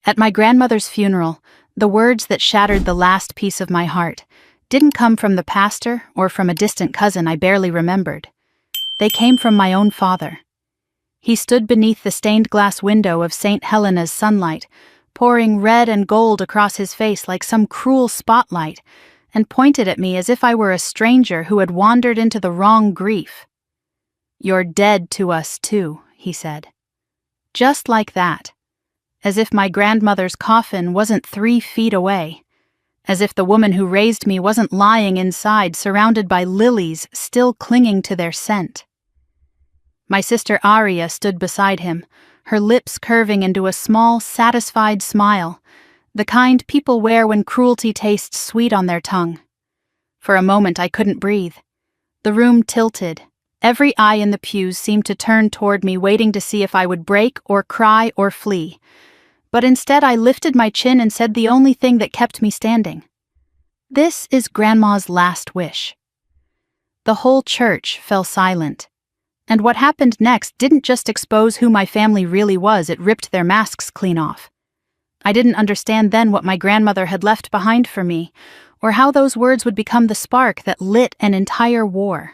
At my grandmother's funeral, the words that shattered the last piece of my heart didn't come from the pastor or from a distant cousin I barely remembered. They came from my own father. He stood beneath the stained glass window of St. Helena's sunlight, pouring red and gold across his face like some cruel spotlight, and pointed at me as if I were a stranger who had wandered into the wrong grief. "You're dead to us too," he said. Just like that. As if my grandmother's coffin wasn't 3 feet away. As if the woman who raised me wasn't lying inside, surrounded by lilies still clinging to their scent. My sister Aria stood beside him, her lips curving into a small, satisfied smile, the kind people wear when cruelty tastes sweet on their tongue. For a moment I couldn't breathe. The room tilted. Every eye in the pews seemed to turn toward me, waiting to see if I would break or cry or flee. But instead I lifted my chin and said the only thing that kept me standing. "This is Grandma's last wish." The whole church fell silent. And what happened next didn't just expose who my family really was, it ripped their masks clean off. I didn't understand then what my grandmother had left behind for me, or how those words would become the spark that lit an entire war.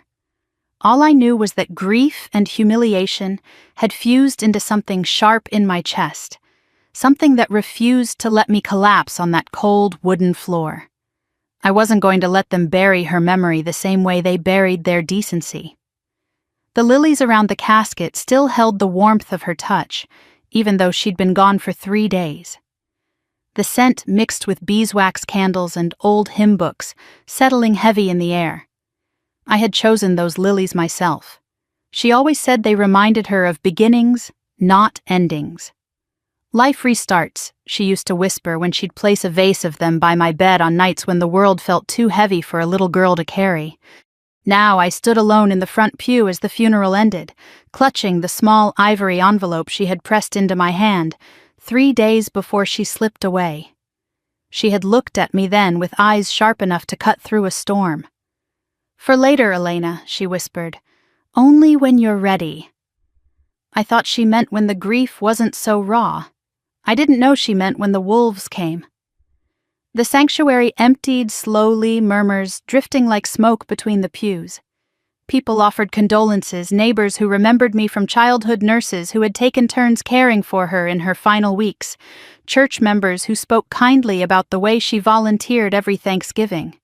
All I knew was that grief and humiliation had fused into something sharp in my chest, something that refused to let me collapse on that cold wooden floor. I wasn't going to let them bury her memory the same way they buried their decency. The lilies around the casket still held the warmth of her touch, even though she'd been gone for 3 days. The scent mixed with beeswax candles and old hymn books, settling heavy in the air. I had chosen those lilies myself. She always said they reminded her of beginnings, not endings. "Life restarts," she used to whisper when she'd place a vase of them by my bed on nights when the world felt too heavy for a little girl to carry. Now I stood alone in the front pew as the funeral ended, clutching the small ivory envelope she had pressed into my hand 3 days before she slipped away. She had looked at me then with eyes sharp enough to cut through a storm. "For later, Elena," she whispered. "Only when you're ready." I thought she meant when the grief wasn't so raw. I didn't know she meant when the wolves came. The sanctuary emptied slowly, murmurs drifting like smoke between the pews. People offered condolences, neighbors who remembered me from childhood, nurses who had taken turns caring for her in her final weeks, church members who spoke kindly about the way she volunteered every Thanksgiving.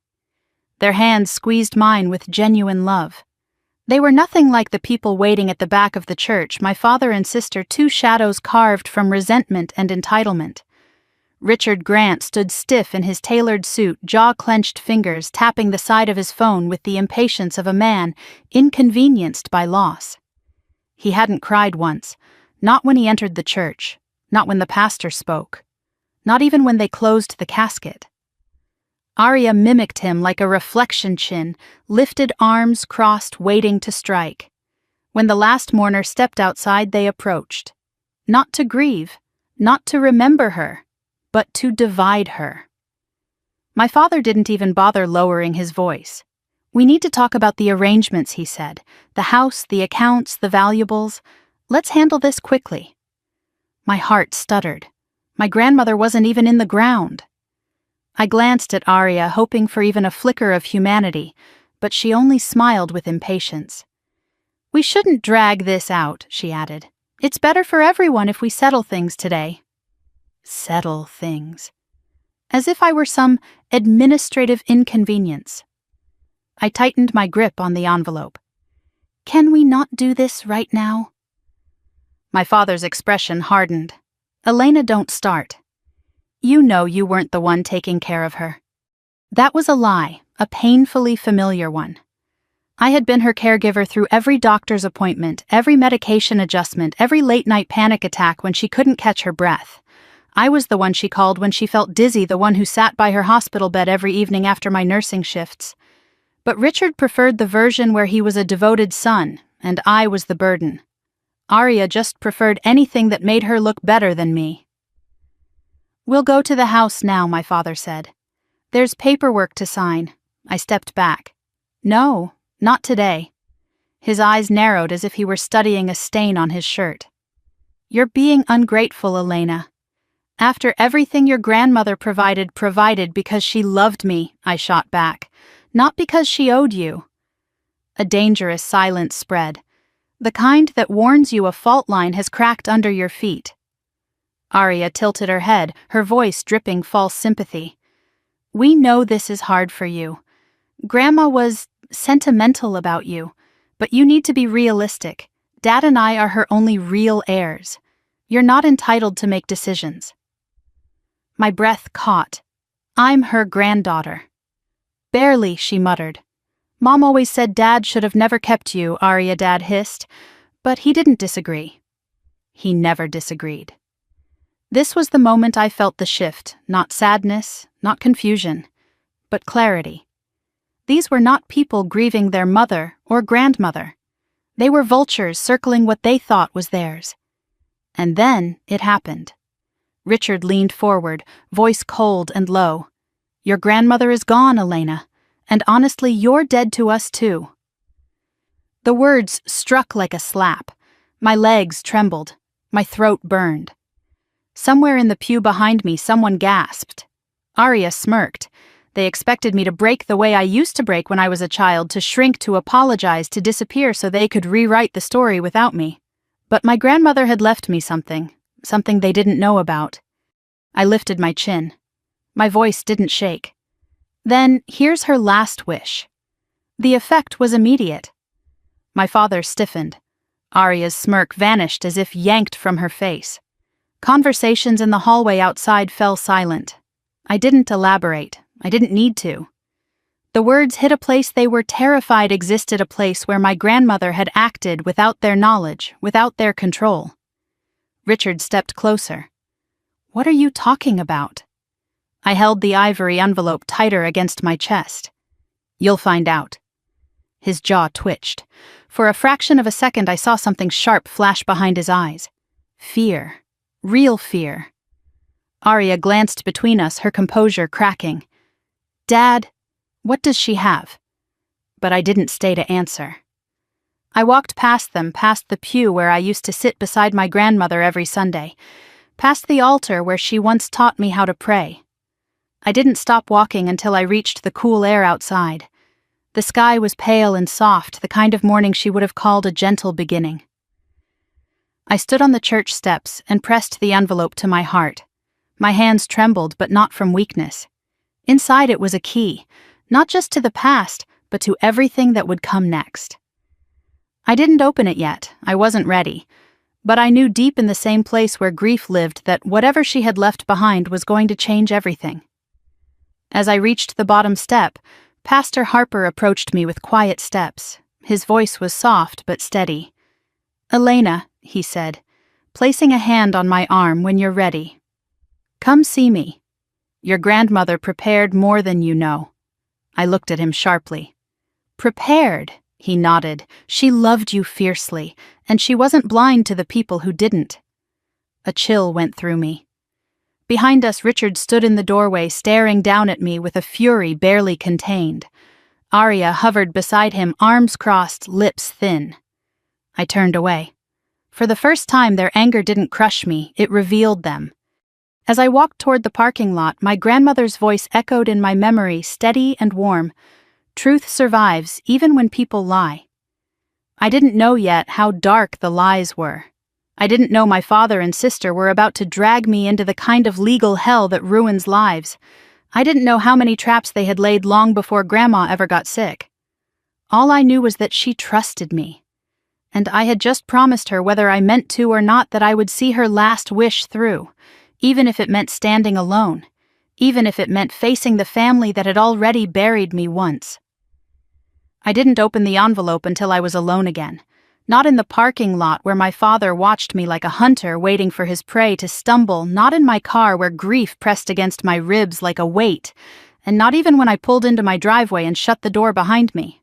Their hands squeezed mine with genuine love. They were nothing like the people waiting at the back of the church, my father and sister, 2 shadows carved from resentment and entitlement. Richard Grant stood stiff in his tailored suit, jaw-clenched fingers tapping the side of his phone with the impatience of a man inconvenienced by loss. He hadn't cried once, not when he entered the church, not when the pastor spoke, not even when they closed the casket. Aria mimicked him like a reflection chin, lifted arms crossed, waiting to strike. When the last mourner stepped outside, they approached. Not to grieve, not to remember her, but to divide her. My father didn't even bother lowering his voice. "We need to talk about the arrangements," he said. "The house, the accounts, the valuables. Let's handle this quickly." My heart stuttered. My grandmother wasn't even in the ground. I glanced at Aria, hoping for even a flicker of humanity, but she only smiled with impatience. "We shouldn't drag this out," she added. "It's better for everyone if we settle things today." Settle things. As if I were some administrative inconvenience. I tightened my grip on the envelope. "Can we not do this right now?" My father's expression hardened. "Elena, don't start. You know you weren't the one taking care of her." That was a lie, a painfully familiar one. I had been her caregiver through every doctor's appointment, every medication adjustment, every late-night panic attack when she couldn't catch her breath. I was the one she called when she felt dizzy, the one who sat by her hospital bed every evening after my nursing shifts. But Richard preferred the version where he was a devoted son, and I was the burden. Aria just preferred anything that made her look better than me. "We'll go to the house now," my father said. "There's paperwork to sign." I stepped back. "No, not today." His eyes narrowed as if he were studying a stain on his shirt. "You're being ungrateful, Elena. After everything your grandmother provided because she loved me, I shot back, not because she owed you. A dangerous silence spread, the kind that warns you a fault line has cracked under your feet. Arya tilted her head, her voice dripping false sympathy. We know this is hard for you. Grandma was sentimental about you, but you need to be realistic. Dad and I are her only real heirs. You're not entitled to make decisions. My breath caught. I'm her granddaughter. Barely, she muttered. Mom always said Dad should have never kept you, Arya, Dad hissed, but he didn't disagree. He never disagreed. This was the moment I felt the shift, not sadness, not confusion, but clarity. These were not people grieving their mother or grandmother. They were vultures circling what they thought was theirs. And then it happened. Richard leaned forward, voice cold and low. Your grandmother is gone, Elena, and honestly, you're dead to us too. The words struck like a slap. My legs trembled. My throat burned. Somewhere in the pew behind me, someone gasped. Arya smirked. They expected me to break the way I used to break when I was a child, to shrink, to apologize, to disappear so they could rewrite the story without me. But my grandmother had left me something they didn't know about. I lifted my chin. My voice didn't shake. Then, here's her last wish. The effect was immediate. My father stiffened. Arya's smirk vanished as if yanked from her face. Conversations in the hallway outside fell silent. I didn't elaborate. I didn't need to. The words hit a place they were terrified existed, a place where my grandmother had acted without their knowledge, without their control. Richard stepped closer. What are you talking about? I held the ivory envelope tighter against my chest. You'll find out. His jaw twitched. For a fraction of a second I saw something sharp flash behind his eyes. Fear. Real fear. Arya glanced between us, her composure cracking. Dad, what does she have? But I didn't stay to answer. I walked past them, past the pew where I used to sit beside my grandmother every Sunday, past the altar where she once taught me how to pray. I didn't stop walking until I reached the cool air outside. The sky was pale and soft, the kind of morning she would have called a gentle beginning. I stood on the church steps and pressed the envelope to my heart. My hands trembled, but not from weakness. Inside it was a key, not just to the past, but to everything that would come next. I didn't open it yet. I wasn't ready. But I knew deep in the same place where grief lived that whatever she had left behind was going to change everything. As I reached the bottom step, Pastor Harper approached me with quiet steps. His voice was soft but steady. Elena, he said, placing a hand on my arm, when you're ready. Come see me. Your grandmother prepared more than you know. I looked at him sharply. Prepared, he nodded. She loved you fiercely, and she wasn't blind to the people who didn't. A chill went through me. Behind us, Richard stood in the doorway, staring down at me with a fury barely contained. Arya hovered beside him, arms crossed, lips thin. I turned away. For the first time, their anger didn't crush me, it revealed them. As I walked toward the parking lot, my grandmother's voice echoed in my memory, steady and warm. Truth survives, even when people lie. I didn't know yet how dark the lies were. I didn't know my father and sister were about to drag me into the kind of legal hell that ruins lives. I didn't know how many traps they had laid long before Grandma ever got sick. All I knew was that she trusted me. And I had just promised her, whether I meant to or not, that I would see her last wish through, even if it meant standing alone, even if it meant facing the family that had already buried me once. I didn't open the envelope until I was alone again. Not in the parking lot where my father watched me like a hunter waiting for his prey to stumble, not in my car where grief pressed against my ribs like a weight, and not even when I pulled into my driveway and shut the door behind me.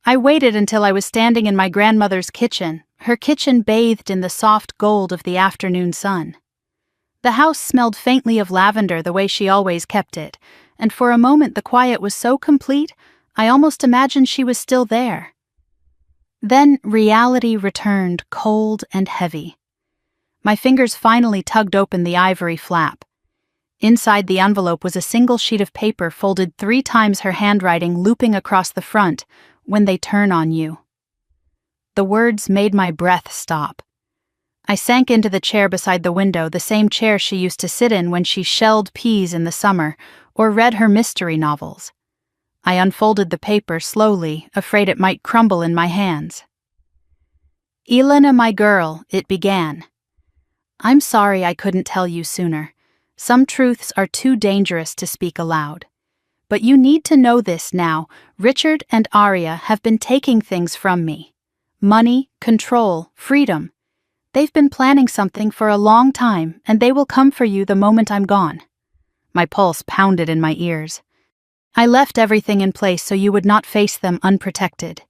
I waited until I was standing in my grandmother's kitchen, her kitchen bathed in the soft gold of the afternoon sun. The house smelled faintly of lavender the way she always kept it, and for a moment the quiet was so complete, I almost imagined she was still there. Then reality returned, cold and heavy. My fingers finally tugged open the ivory flap. Inside the envelope was a single sheet of paper folded 3 times, her handwriting looping across the front, "When they turn on you." The words made my breath stop. I sank into the chair beside the window, the same chair she used to sit in when she shelled peas in the summer or read her mystery novels. I unfolded the paper slowly, afraid it might crumble in my hands. "Elena, my girl," it began. "I'm sorry I couldn't tell you sooner. Some truths are too dangerous to speak aloud. But you need to know this now. Richard and Aria have been taking things from me. Money, control, freedom. They've been planning something for a long time, and they will come for you the moment I'm gone." My pulse pounded in my ears. "I left everything in place so you would not face them unprotected.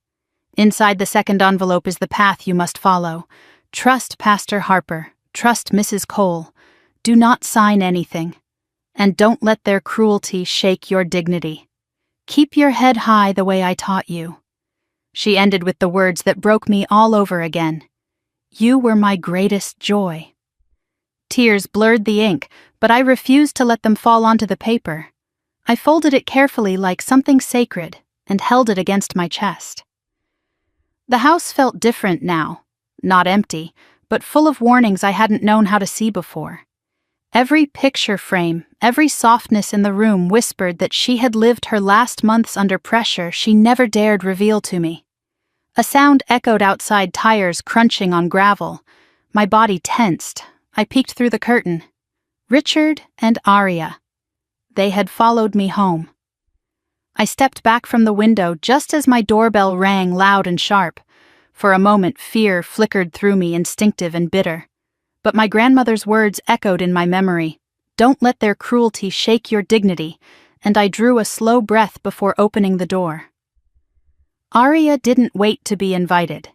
Inside the second envelope is the path you must follow. Trust Pastor Harper. Trust Mrs. Cole. Do not sign anything. And don't let their cruelty shake your dignity. Keep your head high the way I taught you." She ended with the words that broke me all over again. "You were my greatest joy." Tears blurred the ink, but I refused to let them fall onto the paper. I folded it carefully like something sacred and held it against my chest. The house felt different now, not empty, but full of warnings I hadn't known how to see before. Every picture frame, every softness in the room whispered that she had lived her last months under pressure she never dared reveal to me. A sound echoed outside, tires crunching on gravel. My body tensed. I peeked through the curtain. Richard and Aria. They had followed me home. I stepped back from the window just as my doorbell rang loud and sharp. For a moment, fear flickered through me, instinctive and bitter. But my grandmother's words echoed in my memory. "Don't let their cruelty shake your dignity," and I drew a slow breath before opening the door. Aria didn't wait to be invited.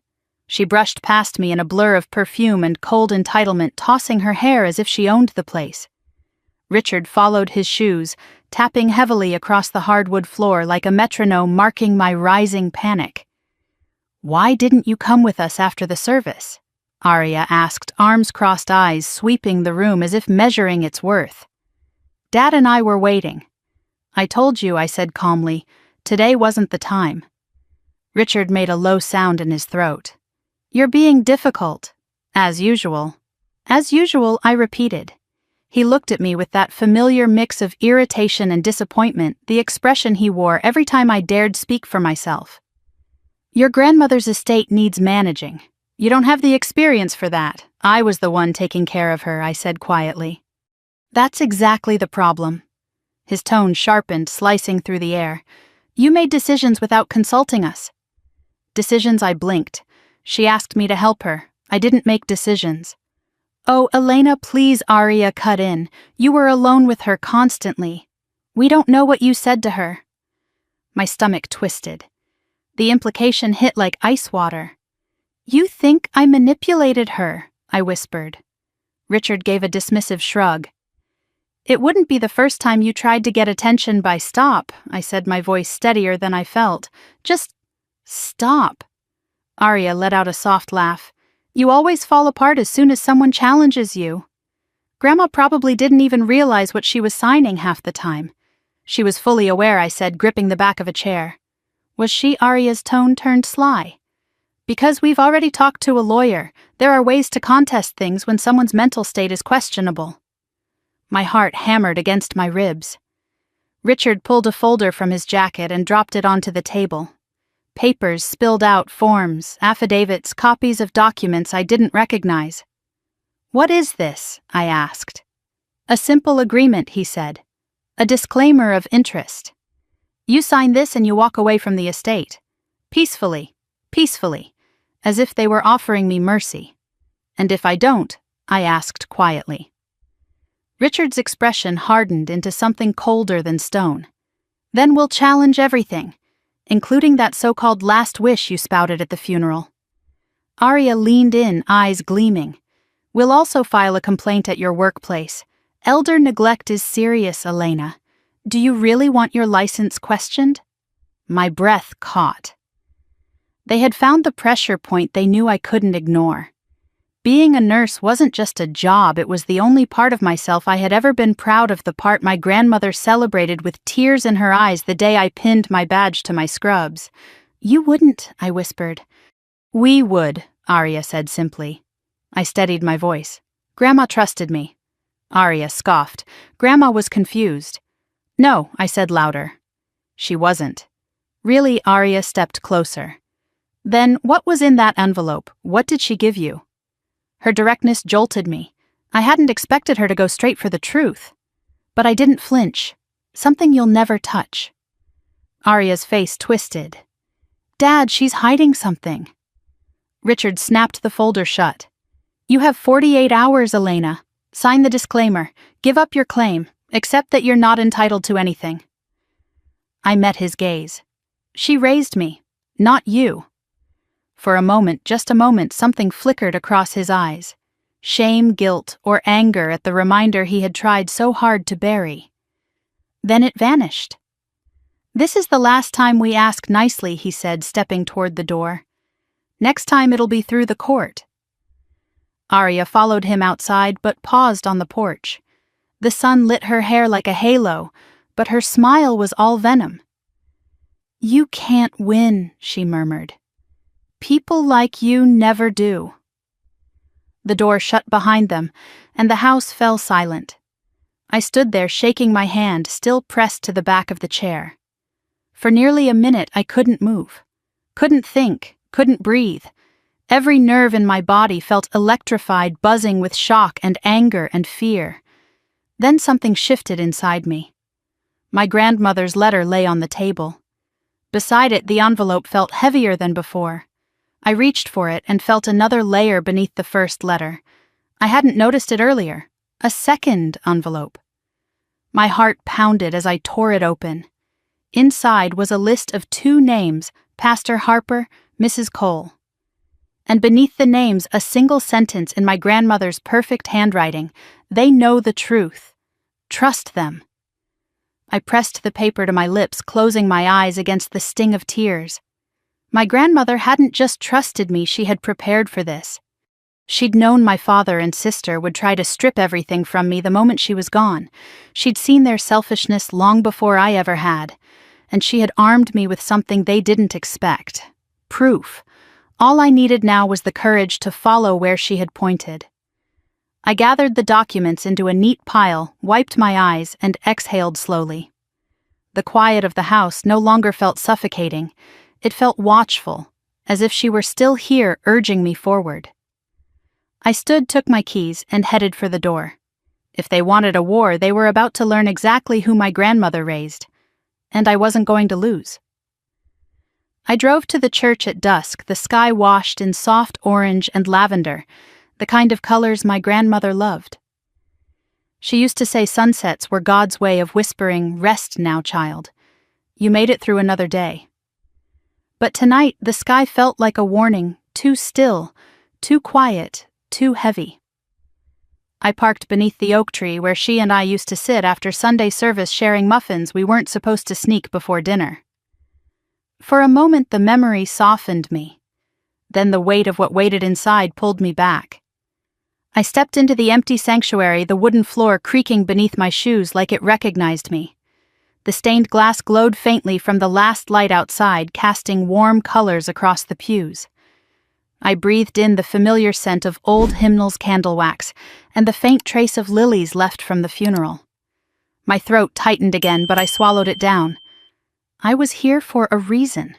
She brushed past me in a blur of perfume and cold entitlement, tossing her hair as if she owned the place. Richard followed his shoes, tapping heavily across the hardwood floor like a metronome, marking my rising panic. "Why didn't you come with us after the service?" Aria asked, arms-crossed, eyes sweeping the room as if measuring its worth. "Dad and I were waiting." "I told you," I said calmly. "Today wasn't the time." Richard made a low sound in his throat. "You're being difficult." "As usual." "As usual," I repeated. He looked at me with that familiar mix of irritation and disappointment, the expression he wore every time I dared speak for myself. "Your grandmother's estate needs managing. You don't have the experience for that. I was the one taking care of her," I said quietly. "That's exactly the problem." His tone sharpened, slicing through the air. "You made decisions without consulting us." "Decisions?" I blinked. "She asked me to help her. I didn't make decisions." "Oh, Elena, please," Aria cut in. "You were alone with her constantly. We don't know what you said to her." My stomach twisted. The implication hit like ice water. "You think I manipulated her," I whispered. Richard gave a dismissive shrug. "It wouldn't be the first time you tried to get attention by stop," I said, my voice steadier than I felt. "Just stop." Aria let out a soft laugh. "You always fall apart as soon as someone challenges you." Grandma probably didn't even realize what she was signing half the time. "She was fully aware," I said, gripping the back of a chair. Was she? Aria's tone turned sly. "Because we've already talked to a lawyer. There are ways to contest things when someone's mental state is questionable." My heart hammered against my ribs. Richard pulled a folder from his jacket and dropped it onto the table. Papers spilled out, forms, affidavits, copies of documents I didn't recognize. "What is this?" I asked. "A simple agreement," he said. "A disclaimer of interest. You sign this and you walk away from the estate. Peacefully, peacefully, as if they were offering me mercy. And if I don't," I asked quietly. Richard's expression hardened into something colder than stone. "Then we'll challenge everything, including that so-called last wish you spouted at the funeral." Aria leaned in, eyes gleaming. "We'll also file a complaint at your workplace. Elder neglect is serious, Elena. Do you really want your license questioned?" My breath caught. They had found the pressure point they knew I couldn't ignore. Being a nurse wasn't just a job, it was the only part of myself I had ever been proud of, the part my grandmother celebrated with tears in her eyes the day I pinned my badge to my scrubs. "You wouldn't," I whispered. "We would," Arya said simply. I steadied my voice. "Grandma trusted me." Arya scoffed. Grandma was confused. "No," I said louder. She wasn't. Really, Arya stepped closer. "Then what was in that envelope? What did she give you?" Her directness jolted me. I hadn't expected her to go straight for the truth. But I didn't flinch. "Something you'll never touch." Arya's face twisted. "Dad, she's hiding something." Richard snapped the folder shut. "You have 48 hours, Elena. Sign the disclaimer. Give up your claim. Accept that you're not entitled to anything." I met his gaze. "She raised me, not you." For a moment, just a moment, something flickered across his eyes. Shame, guilt, or anger at the reminder he had tried so hard to bury. Then it vanished. "This is the last time we ask nicely," he said, stepping toward the door. "Next time it'll be through the court." Arya followed him outside but paused on the porch. The sun lit her hair like a halo, but her smile was all venom. "You can't win," she murmured. "People like you never do." The door shut behind them, and the house fell silent. I stood there shaking my hand, still pressed to the back of the chair. For nearly a minute I couldn't move. Couldn't think, couldn't breathe. Every nerve in my body felt electrified, buzzing with shock and anger and fear. Then something shifted inside me. My grandmother's letter lay on the table. Beside it, the envelope felt heavier than before. I reached for it and felt another layer beneath the first letter. I hadn't noticed it earlier. A second envelope. My heart pounded as I tore it open. Inside was a list of 2 names, Pastor Harper, Mrs. Cole. And beneath the names, a single sentence in my grandmother's perfect handwriting: "They know the truth. Trust them." I pressed the paper to my lips, closing my eyes against the sting of tears. My grandmother hadn't just trusted me, she had prepared for this. She'd known my father and sister would try to strip everything from me the moment she was gone. She'd seen their selfishness long before I ever had, and she had armed me with something they didn't expect. Proof. All I needed now was the courage to follow where she had pointed. I gathered the documents into a neat pile, wiped my eyes, and exhaled slowly. The quiet of the house no longer felt suffocating. It felt watchful, as if she were still here urging me forward. I stood, took my keys, and headed for the door. If they wanted a war, they were about to learn exactly who my grandmother raised, and I wasn't going to lose. I drove to the church at dusk, the sky washed in soft orange and lavender, the kind of colors my grandmother loved. She used to say sunsets were God's way of whispering, "Rest now, child. You made it through another day." But tonight, the sky felt like a warning, too still, too quiet, too heavy. I parked beneath the oak tree where she and I used to sit after Sunday service, sharing muffins we weren't supposed to sneak before dinner. For a moment, the memory softened me. Then the weight of what waited inside pulled me back. I stepped into the empty sanctuary, the wooden floor creaking beneath my shoes like it recognized me. The stained glass glowed faintly from the last light outside, casting warm colors across the pews. I breathed in the familiar scent of old hymnals' candle wax and the faint trace of lilies left from the funeral. My throat tightened again, but I swallowed it down. I was here for a reason.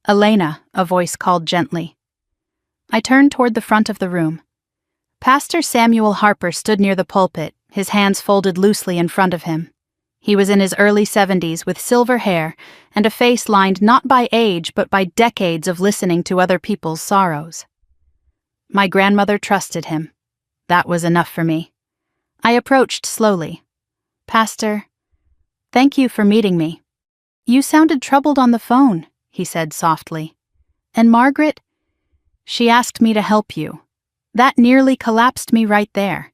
"Elena," a voice called gently. I turned toward the front of the room. Pastor Samuel Harper stood near the pulpit, his hands folded loosely in front of him. He was in his early 70s with silver hair and a face lined not by age but by decades of listening to other people's sorrows. My grandmother trusted him. That was enough for me. I approached slowly. "Pastor, thank you for meeting me." "You sounded troubled on the phone," he said softly. "And Margaret?" "She asked me to help you. That nearly collapsed me right there."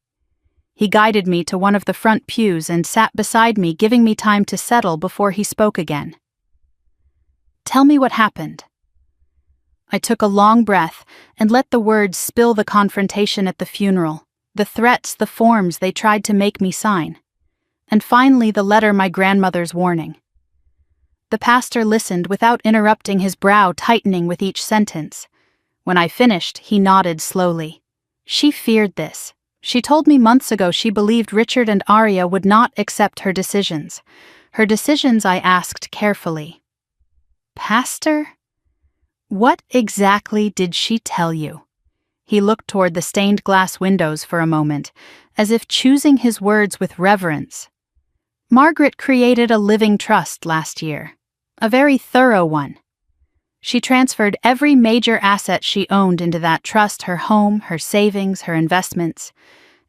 He guided me to one of the front pews and sat beside me, giving me time to settle before he spoke again. "Tell me what happened." I took a long breath and let the words spill the confrontation at the funeral, the threats, the forms they tried to make me sign. And finally the letter, my grandmother's warning. The pastor listened without interrupting, his brow tightening with each sentence. When I finished, he nodded slowly. She feared this. She told me months ago she believed Richard and Arya would not accept her decisions. Her decisions, I asked carefully. Pastor? What exactly did she tell you? He looked toward the stained glass windows for a moment, as if choosing his words with reverence. Margaret created a living trust last year, a very thorough one. She transferred every major asset she owned into that trust, her home, her savings, her investments,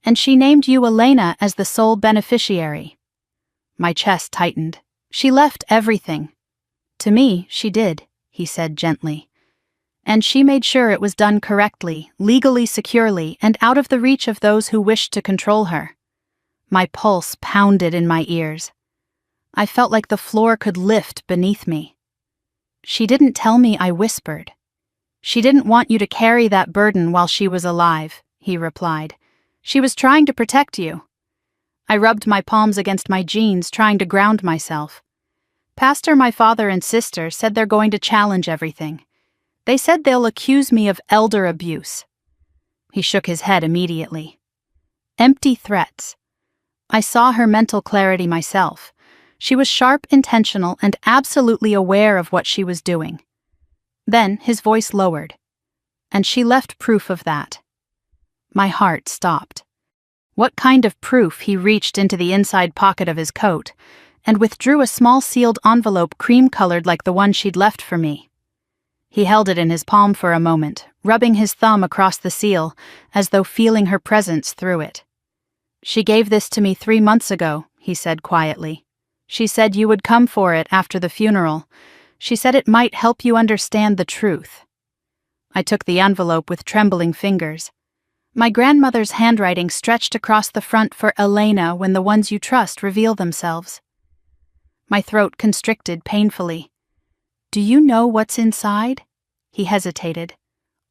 and she named you, Elena, as the sole beneficiary. My chest tightened. She left everything. To me, she did, he said gently. And she made sure it was done correctly, legally, securely, and out of the reach of those who wished to control her. My pulse pounded in my ears. I felt like the floor could lift beneath me. She didn't tell me, I whispered. She didn't want you to carry that burden while she was alive, he replied. She was trying to protect you. I rubbed my palms against my jeans, trying to ground myself. Pastor, my father and sister said they're going to challenge everything. They said they'll accuse me of elder abuse. He shook his head immediately. Empty threats. I saw her mental clarity myself. She was sharp, intentional, and absolutely aware of what she was doing. Then his voice lowered. And she left proof of that. My heart stopped. What kind of proof? He reached into the inside pocket of his coat and withdrew a small sealed envelope, cream-colored like the one she'd left for me. He held it in his palm for a moment, rubbing his thumb across the seal, as though feeling her presence through it. She gave this to me 3 months ago, he said quietly. She said you would come for it after the funeral. She said it might help you understand the truth. I took the envelope with trembling fingers. My grandmother's handwriting stretched across the front for Elena, when the ones you trust reveal themselves. My throat constricted painfully. Do you know what's inside? He hesitated.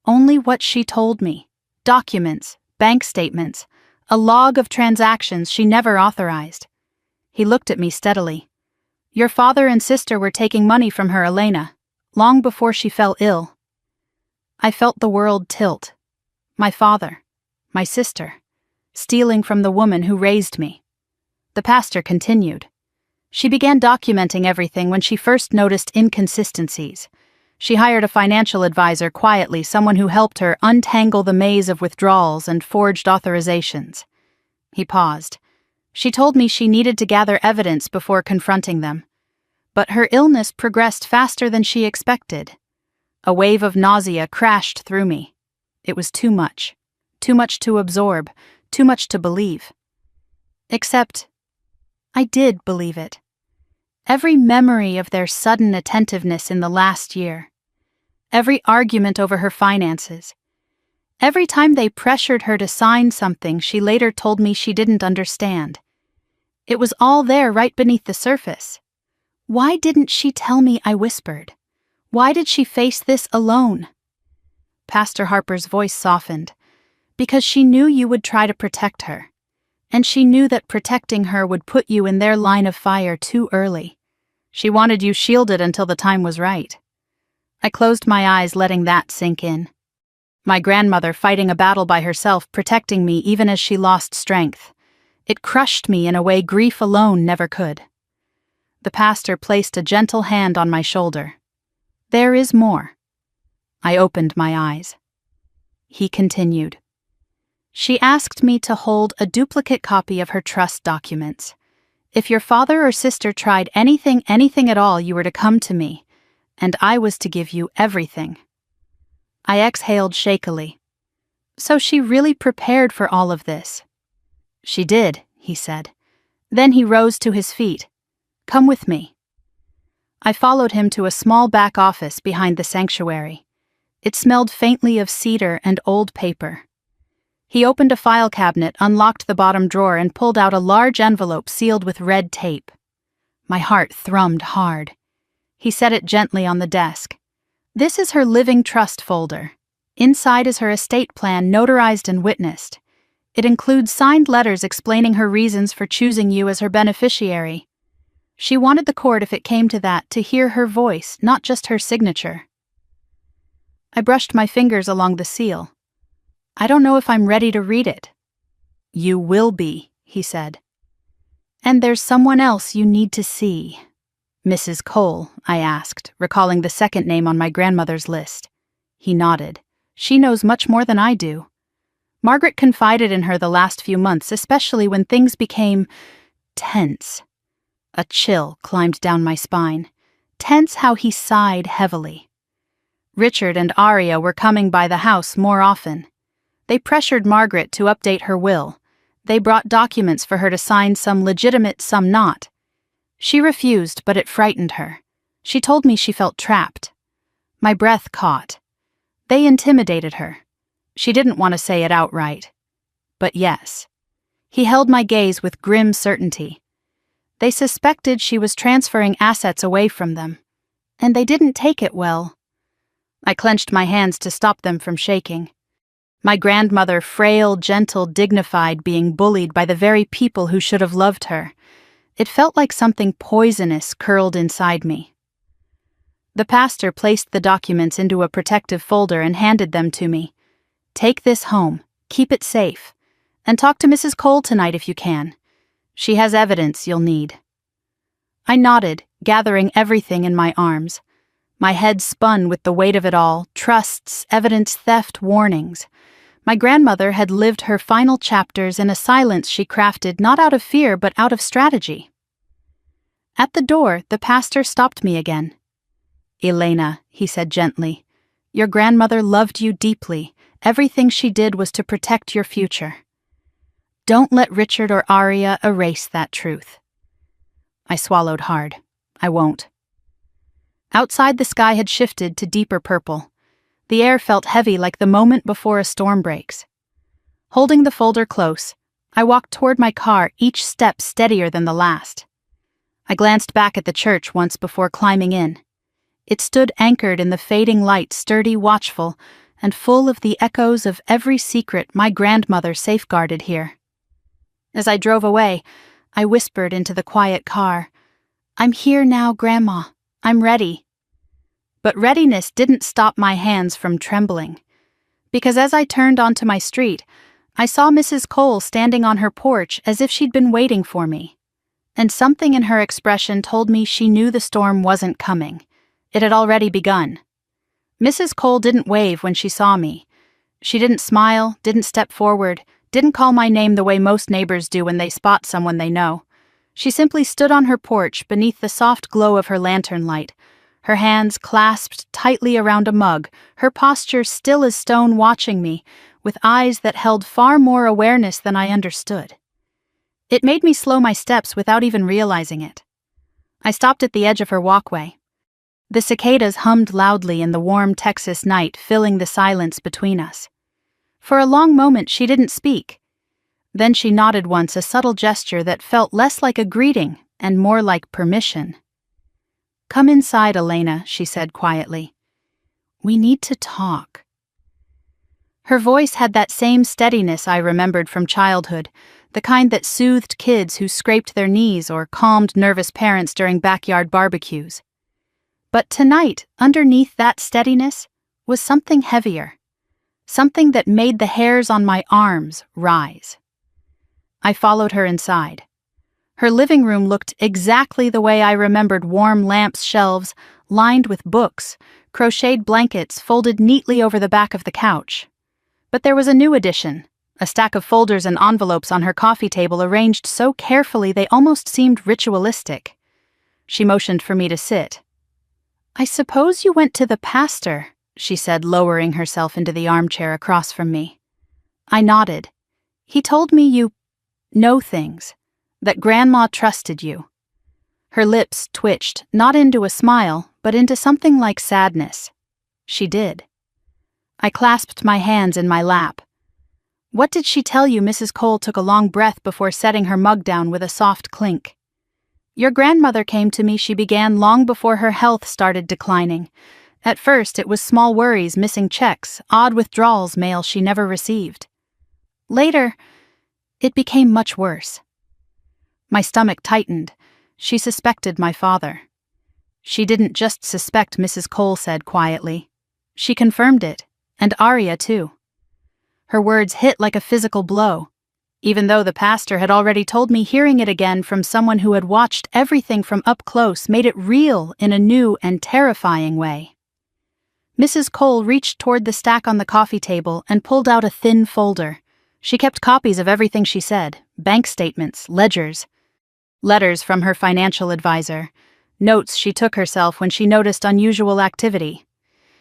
Only what she told me. Documents, bank statements, a log of transactions she never authorized. He looked at me steadily. Your father and sister were taking money from her, Elena, long before she fell ill. I felt the world tilt. My father, my sister, stealing from the woman who raised me. The pastor continued. She began documenting everything when she first noticed inconsistencies. She hired a financial advisor quietly, someone who helped her untangle the maze of withdrawals and forged authorizations. He paused. She told me she needed to gather evidence before confronting them. But her illness progressed faster than she expected. A wave of nausea crashed through me. It was too much to absorb, too much to believe. Except, I did believe it. Every memory of their sudden attentiveness in the last year. Every argument over her finances. Every time they pressured her to sign something she later told me she didn't understand. It was all there right beneath the surface. Why didn't she tell me, I whispered? Why did she face this alone? Pastor Harper's voice softened. Because she knew you would try to protect her. And she knew that protecting her would put you in their line of fire too early. She wanted you shielded until the time was right. I closed my eyes, letting that sink in. My grandmother fighting a battle by herself, protecting me even as she lost strength. It crushed me in a way grief alone never could. The pastor placed a gentle hand on my shoulder. There is more. I opened my eyes. He continued. She asked me to hold a duplicate copy of her trust documents. If your father or sister tried anything at all, you were to come to me, and I was to give you everything. I exhaled shakily. So she really prepared for all of this. She did, he said. Then he rose to his feet. Come with me. I followed him to a small back office behind the sanctuary. It smelled faintly of cedar and old paper. He opened a file cabinet, unlocked the bottom drawer, and pulled out a large envelope sealed with red tape. My heart thrummed hard. He set it gently on the desk. This is her living trust folder. Inside is her estate plan notarized and witnessed. It includes signed letters explaining her reasons for choosing you as her beneficiary. She wanted the court, if it came to that, to hear her voice, not just her signature. I brushed my fingers along the seal. I don't know if I'm ready to read it. You will be, he said. And there's someone else you need to see. Mrs. Cole, I asked, recalling the second name on my grandmother's list. He nodded. She knows much more than I do. Margaret confided in her the last few months, especially when things became tense. A chill climbed down my spine. Tense how he sighed heavily. Richard and Aria were coming by the house more often. They pressured Margaret to update her will. They brought documents for her to sign, some legitimate, some not. She refused, but it frightened her. She told me she felt trapped. My breath caught. They intimidated her. She didn't want to say it outright. But yes. He held my gaze with grim certainty. They suspected she was transferring assets away from them. And they didn't take it well. I clenched my hands to stop them from shaking. My grandmother, frail, gentle, dignified, being bullied by the very people who should have loved her. It felt like something poisonous curled inside me. The pastor placed the documents into a protective folder and handed them to me. Take this home, keep it safe, and talk to Mrs. Cole tonight if you can. She has evidence you'll need. I nodded, gathering everything in my arms. My head spun with the weight of it all, trusts, evidence theft, warnings. My grandmother had lived her final chapters in a silence she crafted not out of fear but out of strategy. At the door, the pastor stopped me again. Elena, he said gently, your grandmother loved you deeply. Everything she did was to protect your future. Don't let Richard or Aria erase that truth. I swallowed hard. I won't. Outside, the sky had shifted to deeper purple. The air felt heavy, like the moment before a storm breaks. Holding the folder close, I walked toward my car, each step steadier than the last. I glanced back at the church once before climbing in. It stood anchored in the fading light, sturdy, watchful, and full of the echoes of every secret my grandmother safeguarded here. As I drove away, I whispered into the quiet car, I'm here now, Grandma. I'm ready. But readiness didn't stop my hands from trembling. Because as I turned onto my street, I saw Mrs. Cole standing on her porch as if she'd been waiting for me. And something in her expression told me she knew the storm wasn't coming. It had already begun. Mrs. Cole didn't wave when she saw me. She didn't smile, didn't step forward, didn't call my name the way most neighbors do when they spot someone they know. She simply stood on her porch beneath the soft glow of her lantern light, her hands clasped tightly around a mug, her posture still as stone, watching me, with eyes that held far more awareness than I understood. It made me slow my steps without even realizing it. I stopped at the edge of her walkway. The cicadas hummed loudly in the warm Texas night, filling the silence between us. For a long moment she didn't speak. Then she nodded once, a subtle gesture that felt less like a greeting and more like permission. Come inside, Elena, she said quietly. We need to talk. Her voice had that same steadiness I remembered from childhood, the kind that soothed kids who scraped their knees or calmed nervous parents during backyard barbecues. But tonight, underneath that steadiness, was something heavier, something that made the hairs on my arms rise. I followed her inside. Her living room looked exactly the way I remembered: warm lamps, shelves lined with books, crocheted blankets folded neatly over the back of the couch. But there was a new addition, a stack of folders and envelopes on her coffee table arranged so carefully they almost seemed ritualistic. She motioned for me to sit. I suppose you went to the pastor, she said, lowering herself into the armchair across from me. I nodded. He told me you know things, that Grandma trusted you. Her lips twitched, not into a smile, but into something like sadness. She did. I clasped my hands in my lap. What did she tell you? Mrs. Cole took a long breath before setting her mug down with a soft clink. Your grandmother came to me, she began, long before her health started declining, At first, it was small worries, missing checks, odd withdrawals, mail she never received. Later, it became much worse. My stomach tightened. She suspected my father. She didn't just suspect, Mrs. Cole said quietly. She confirmed it, and Arya too. Her words hit like a physical blow. Even though the pastor had already told me, hearing it again from someone who had watched everything from up close made it real in a new and terrifying way. Mrs. Cole reached toward the stack on the coffee table and pulled out a thin folder. She kept copies of everything she said, bank statements, ledgers, letters from her financial advisor, notes she took herself when she noticed unusual activity.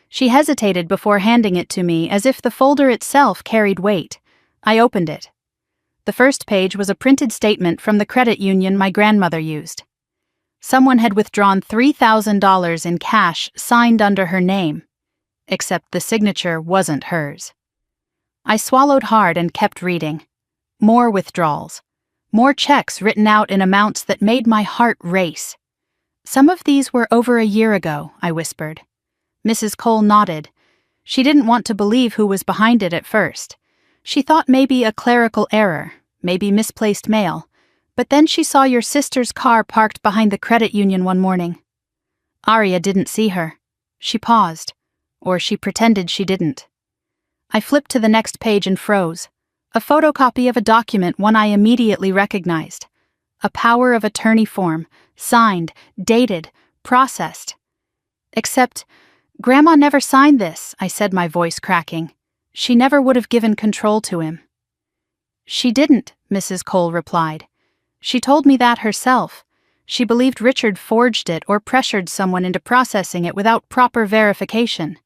She hesitated before handing it to me, as if the folder itself carried weight. I opened it. The first page was a printed statement from the credit union my grandmother used. Someone had withdrawn $3,000 in cash signed under her name, except the signature wasn't hers. I swallowed hard and kept reading. More withdrawals. More checks written out in amounts that made my heart race. Some of these were over a year ago, I whispered. Mrs. Cole nodded. She didn't want to believe who was behind it at first. She thought maybe a clerical error, maybe misplaced mail, but then she saw your sister's car parked behind the credit union one morning. Arya didn't see her. She paused, or she pretended she didn't. I flipped to the next page and froze. A photocopy of a document, one I immediately recognized. A power of attorney form, signed, dated, processed. Except, Grandma never signed this, I said, my voice cracking. She never would have given control to him. She didn't, Mrs. Cole replied. She told me that herself. She believed Richard forged it or pressured someone into processing it without proper verification.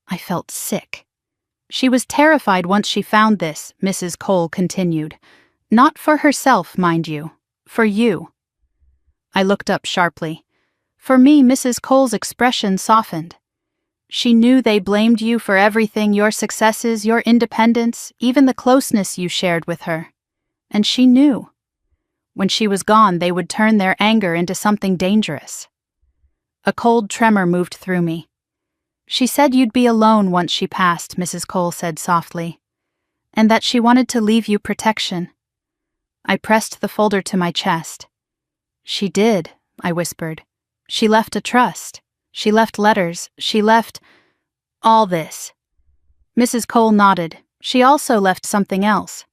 I felt sick. She was terrified once she found this, Mrs. Cole continued. Not for herself, mind you. For you. I looked up sharply. For me, Mrs. Cole's expression softened. She knew they blamed you for everything, your successes, your independence, even the closeness you shared with her. And she knew. When she was gone, they would turn their anger into something dangerous. A cold tremor moved through me. She said you'd be alone once she passed, Mrs. Cole said softly, and that she wanted to leave you protection. I pressed the folder to my chest. She did, I whispered. She left a trust. She left letters. She left all this. Mrs. Cole nodded. She also left something else.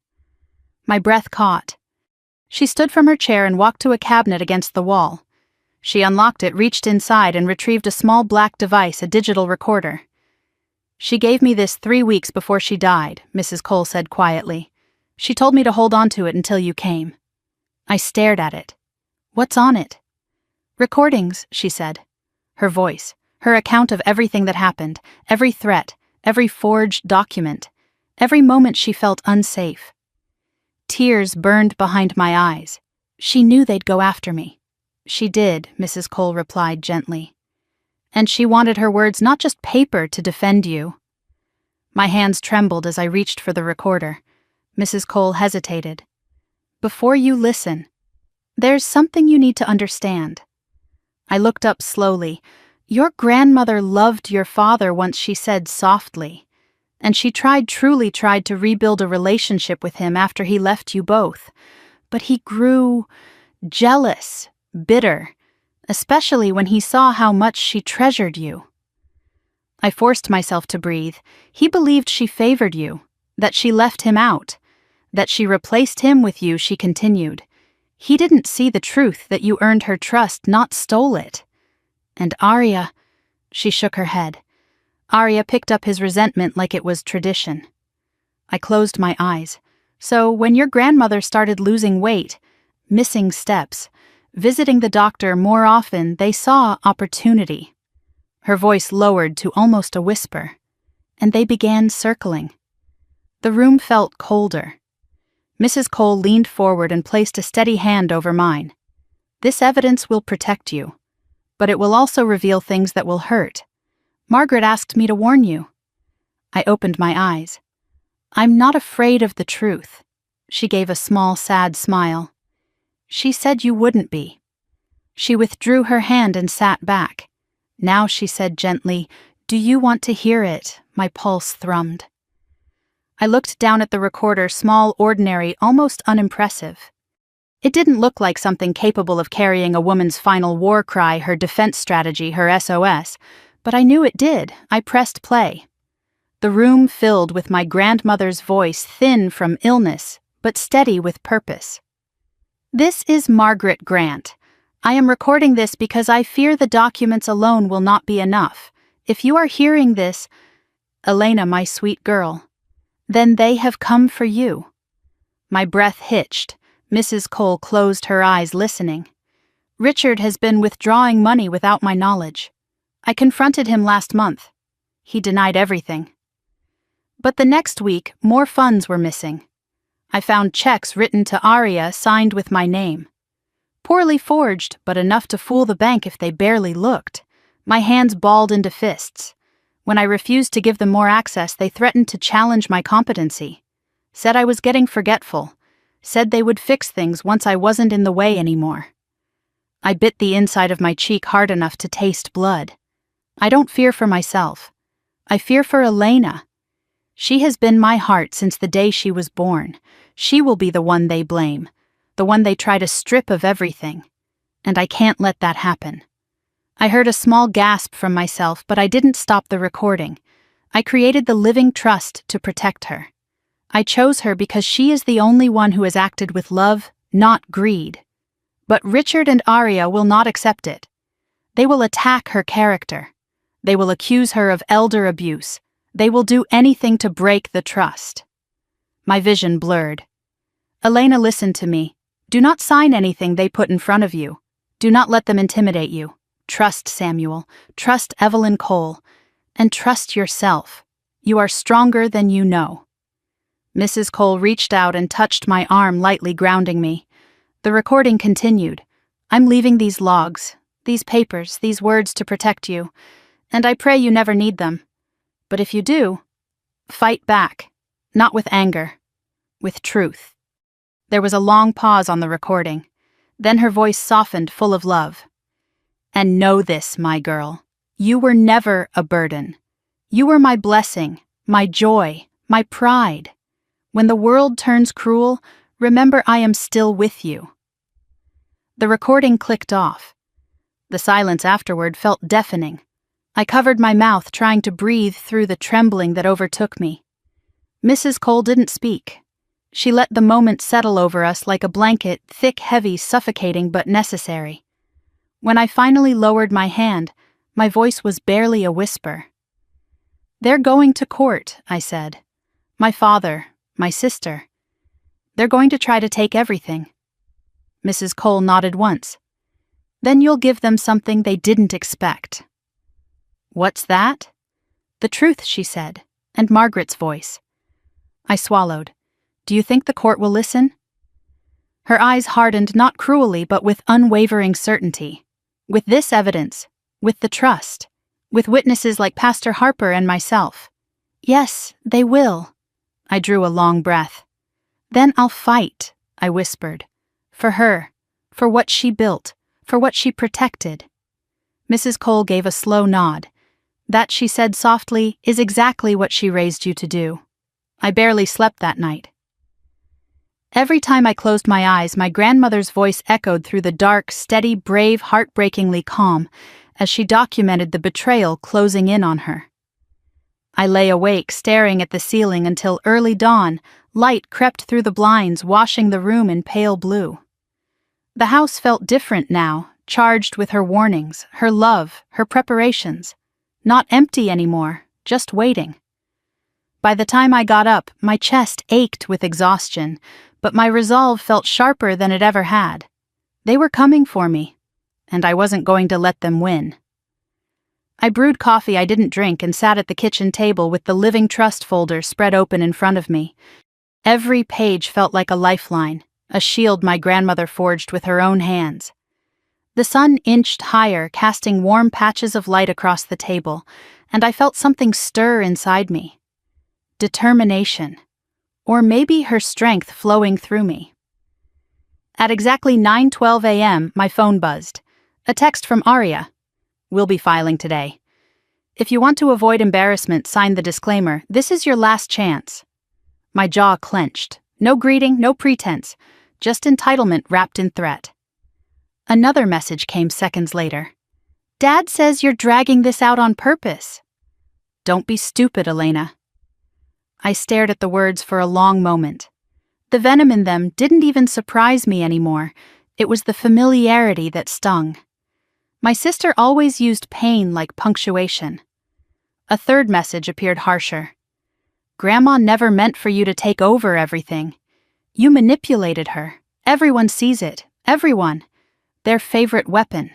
My breath caught. She stood from her chair and walked to a cabinet against the wall. She unlocked it, reached inside, and retrieved a small black device, a digital recorder. She gave me this 3 weeks before she died, Mrs. Cole said quietly. She told me to hold on to it until you came. I stared at it. What's on it? Recordings, she said. Her voice, her account of everything that happened, every threat, every forged document, every moment she felt unsafe. Tears burned behind my eyes. She knew they'd go after me. She did, Mrs. Cole replied gently. And she wanted her words, not just paper, to defend you. My hands trembled as I reached for the recorder. Mrs. Cole hesitated. Before you listen, there's something you need to understand. I looked up slowly. Your grandmother loved your father once, she said softly, and she truly tried to rebuild a relationship with him after he left you both. But he grew jealous, bitter, especially when he saw how much she treasured you. I forced myself to breathe. He believed she favored you, that she left him out, that she replaced him with you, she continued. He didn't see the truth, that you earned her trust, not stole it. And Arya, she shook her head. Arya picked up his resentment like it was tradition. I closed my eyes. So when your grandmother started losing weight, missing steps, visiting the doctor more often, they saw opportunity. Her voice lowered to almost a whisper, and they began circling. The room felt colder. Mrs. Cole leaned forward and placed a steady hand over mine. This evidence will protect you, but it will also reveal things that will hurt. Margaret asked me to warn you. I opened my eyes. I'm not afraid of the truth. She gave a small, sad smile. She said you wouldn't be. She withdrew her hand and sat back. Now she said gently, "Do you want to hear it?" My pulse thrummed. I looked down at the recorder, small, ordinary, almost unimpressive. It didn't look like something capable of carrying a woman's final war cry, her defense strategy, her SOS, but I knew it did. I pressed play. The room filled with my grandmother's voice, thin from illness, but steady with purpose. "This is Margaret Grant. I am recording this because I fear the documents alone will not be enough. If you are hearing this, Elena, my sweet girl, then they have come for you." My breath hitched. Mrs. Cole closed her eyes, listening. "Richard has been withdrawing money without my knowledge. I confronted him last month. He denied everything. But the next week, more funds were missing. I found checks written to Aria signed with my name. Poorly forged, but enough to fool the bank if they barely looked. My hands balled into fists. When I refused to give them more access, they threatened to challenge my competency. Said I was getting forgetful. Said they would fix things once I wasn't in the way anymore. I bit the inside of my cheek hard enough to taste blood. I don't fear for myself. I fear for Elena. She has been my heart since the day she was born. She will be the one they blame, the one they try to strip of everything. And I can't let that happen. I heard a small gasp from myself, but I didn't stop the recording. I created the living trust to protect her. I chose her because she is the only one who has acted with love, not greed. But Richard and Aria will not accept it. They will attack her character. They will accuse her of elder abuse. They will do anything to break the trust. My vision blurred. "Elena, listen to me. Do not sign anything they put in front of you. Do not let them intimidate you. Trust Samuel. Trust Evelyn Cole. And trust yourself. You are stronger than you know." Mrs. Cole reached out and touched my arm, lightly grounding me. The recording continued. "I'm leaving these logs, these papers, these words to protect you, and I pray you never need them. But if you do, fight back, not with anger, with truth." There was a long pause on the recording. Then her voice softened, full of love. "And know this, my girl, you were never a burden. You were my blessing, my joy, my pride. When the world turns cruel, remember I am still with you." The recording clicked off. The silence afterward felt deafening. I covered my mouth, trying to breathe through the trembling that overtook me. Mrs. Cole didn't speak. She let the moment settle over us like a blanket, thick, heavy, suffocating, but necessary. When I finally lowered my hand, my voice was barely a whisper. "They're going to court," I said. "My father, my sister. They're going to try to take everything." Mrs. Cole nodded once. "Then you'll give them something they didn't expect." "What's that?" "The truth," she said, and Margaret's voice. I swallowed. "Do you think the court will listen?" Her eyes hardened, not cruelly, but with unwavering certainty. With this evidence, with the trust, with witnesses like Pastor Harper and myself. "Yes, they will." I drew a long breath. "Then I'll fight," I whispered. "For her, for what she built, for what she protected." Mrs. Cole gave a slow nod. "That," she said softly, "is exactly what she raised you to do." I barely slept that night. Every time I closed my eyes, my grandmother's voice echoed through the dark, steady, brave, heartbreakingly calm, as she documented the betrayal closing in on her. I lay awake, staring at the ceiling until early dawn. Light crept through the blinds, washing the room in pale blue. The house felt different now, charged with her warnings, her love, her preparations. Not empty anymore, just waiting. By the time I got up, my chest ached with exhaustion, but my resolve felt sharper than it ever had. They were coming for me, and I wasn't going to let them win. I brewed coffee I didn't drink and sat at the kitchen table with the Living Trust folder spread open in front of me. Every page felt like a lifeline, a shield my grandmother forged with her own hands. The sun inched higher, casting warm patches of light across the table, and I felt something stir inside me. Determination. Or maybe her strength flowing through me. At exactly 9:12 a.m., my phone buzzed. A text from Aria. We'll be filing today. If you want to avoid embarrassment, sign the disclaimer. This is your last chance." My jaw clenched. No greeting, no pretense. Just entitlement wrapped in threat. Another message came seconds later. "Dad says you're dragging this out on purpose." "Don't be stupid, Elena." I stared at the words for a long moment. The venom in them didn't even surprise me anymore. It was the familiarity that stung. My sister always used pain like punctuation. A third message appeared harsher. "Grandma never meant for you to take over everything. You manipulated her. Everyone sees it. Everyone. Their favorite weapon."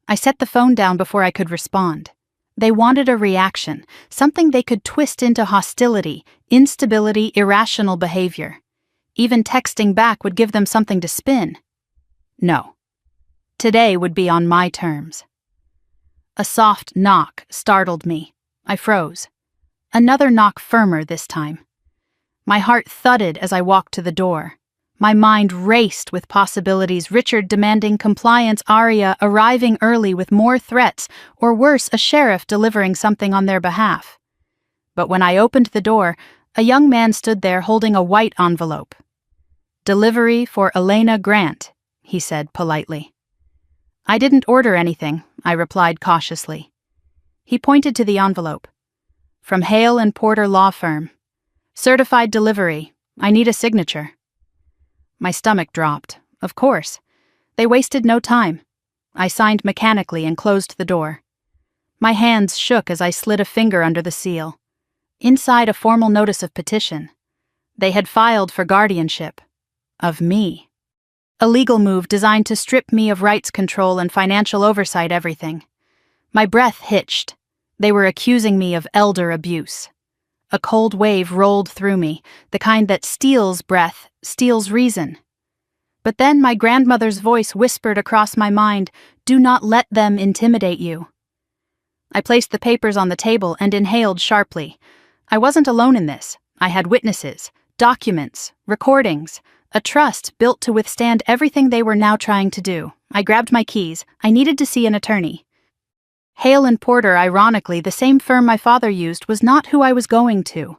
I set the phone down before I could respond. They wanted a reaction, something they could twist into hostility, instability, irrational behavior. Even texting back would give them something to spin. No. Today would be on my terms. A soft knock startled me. I froze. Another knock, firmer this time. My heart thudded as I walked to the door. My mind raced with possibilities: Richard demanding compliance, Arya arriving early with more threats, or worse, a sheriff delivering something on their behalf. But when I opened the door, a young man stood there holding a white envelope. "Delivery for Elena Grant," he said politely. "I didn't order anything," I replied cautiously. He pointed to the envelope. "From Hale and Porter Law Firm. Certified delivery. I need a signature." My stomach dropped. Of course. They wasted no time. I signed mechanically and closed the door. My hands shook as I slid a finger under the seal. Inside, a formal notice of petition. They had filed for guardianship. Of me. A legal move designed to strip me of rights control and financial oversight, everything. My breath hitched. They were accusing me of elder abuse. A cold wave rolled through me, the kind that steals breath, steals reason. But then my grandmother's voice whispered across my mind, "Do not let them intimidate you." I placed the papers on the table and inhaled sharply. I wasn't alone in this. I had witnesses, documents, recordings, a trust built to withstand everything they were now trying to do. I grabbed my keys. I needed to see an attorney. Hale and Porter, ironically, the same firm my father used, was not who I was going to.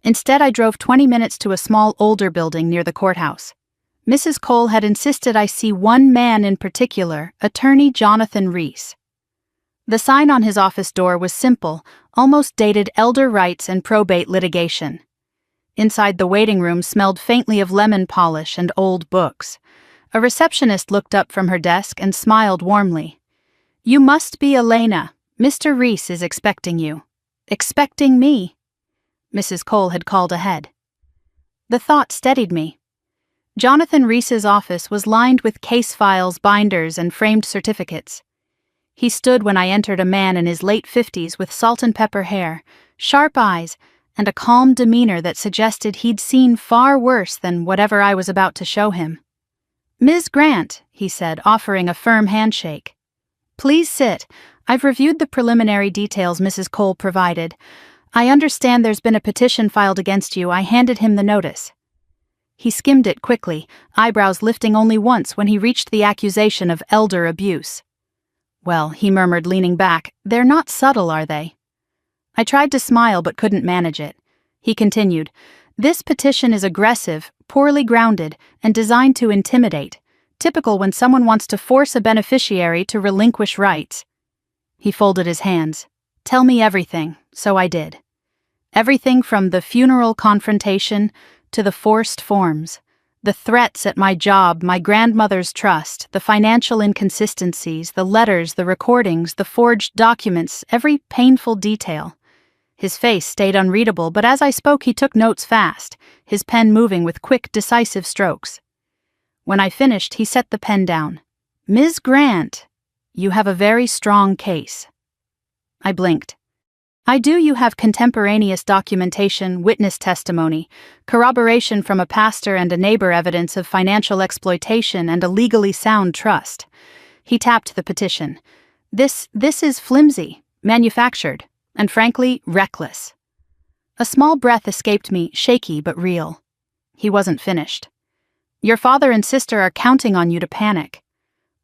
Instead, I drove 20 minutes to a small, older building near the courthouse. Mrs. Cole had insisted I see one man in particular, Attorney Jonathan Reese. The sign on his office door was simple, almost dated elder rights and probate litigation. Inside, the waiting room smelled faintly of lemon polish and old books. A receptionist looked up from her desk and smiled warmly. "You must be Elena. Mr. Reese is expecting you." Expecting me? Mrs. Cole had called ahead. The thought steadied me. Jonathan Reese's office was lined with case files, binders, and framed certificates. He stood when I entered, a man in his late 50s with salt and pepper hair, sharp eyes, and a calm demeanor that suggested he'd seen far worse than whatever I was about to show him. "Ms. Grant," he said, offering a firm handshake. "Please sit. I've reviewed the preliminary details Mrs. Cole provided. I understand there's been a petition filed against you." I handed him the notice. He skimmed it quickly, eyebrows lifting only once when he reached the accusation of elder abuse. "Well," he murmured, leaning back, "they're not subtle, are they?" I tried to smile but couldn't manage it. He continued, "This petition is aggressive, poorly grounded, and designed to intimidate, typical when someone wants to force a beneficiary to relinquish rights." He folded his hands. "Tell me everything," so I did. Everything from the funeral confrontation to the forced forms, the threats at my job, my grandmother's trust, the financial inconsistencies, the letters, the recordings, the forged documents, every painful detail. His face stayed unreadable, but as I spoke he took notes fast, his pen moving with quick, decisive strokes. When I finished, he set the pen down. "Ms. Grant, you have a very strong case." I blinked. "I do. You have contemporaneous documentation, witness testimony, corroboration from a pastor and a neighbor, evidence of financial exploitation, and a legally sound trust." He tapped the petition. This is flimsy, manufactured, and frankly, reckless." A small breath escaped me, shaky but real. He wasn't finished. "Your father and sister are counting on you to panic.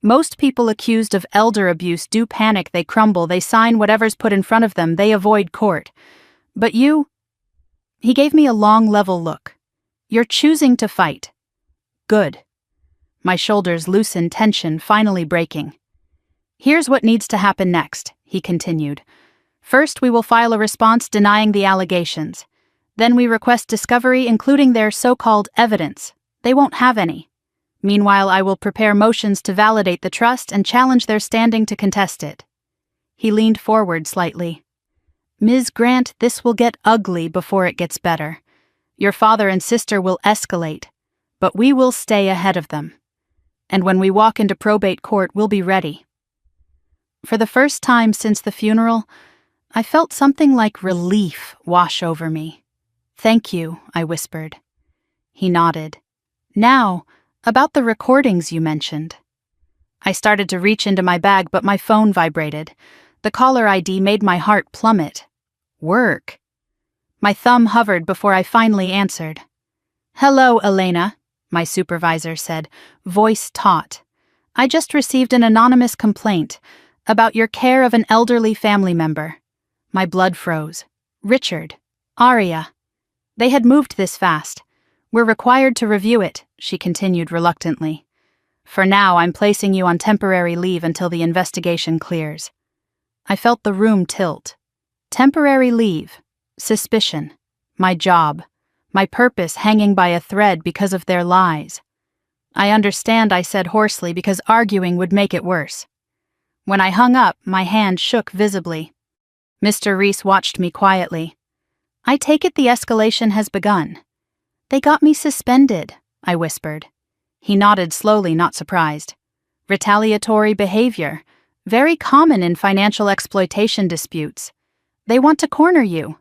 Most people accused of elder abuse do panic, they crumble, they sign whatever's put in front of them, they avoid court. But you... He gave me a long, level look. You're choosing to fight. Good. My shoulders loosened, tension finally breaking. Here's what needs to happen next, he continued. First, we will file a response denying the allegations. Then we request discovery, including their so-called evidence. They won't have any. Meanwhile, I will prepare motions to validate the trust and challenge their standing to contest it. He leaned forward slightly. Ms. Grant, this will get ugly before it gets better. Your father and sister will escalate, but we will stay ahead of them. And when we walk into probate court, we'll be ready. For the first time since the funeral, I felt something like relief wash over me. Thank you, I whispered. He nodded. Now, about the recordings you mentioned. I started to reach into my bag, but my phone vibrated. The caller ID made my heart plummet. Work. My thumb hovered before I finally answered. Hello, Elena, my supervisor said, voice taut. I just received an anonymous complaint about your care of an elderly family member. My blood froze. Richard. Aria. They had moved this fast. We're required to review it, she continued reluctantly. For now, I'm placing you on temporary leave until the investigation clears. I felt the room tilt. Temporary leave. Suspicion. My job. My purpose hanging by a thread because of their lies. I understand, I said hoarsely, because arguing would make it worse. When I hung up, my hand shook visibly. Mr. Reese watched me quietly. I take it the escalation has begun. They got me suspended, I whispered. He nodded slowly, not surprised. Retaliatory behavior. Very common in financial exploitation disputes. They want to corner you.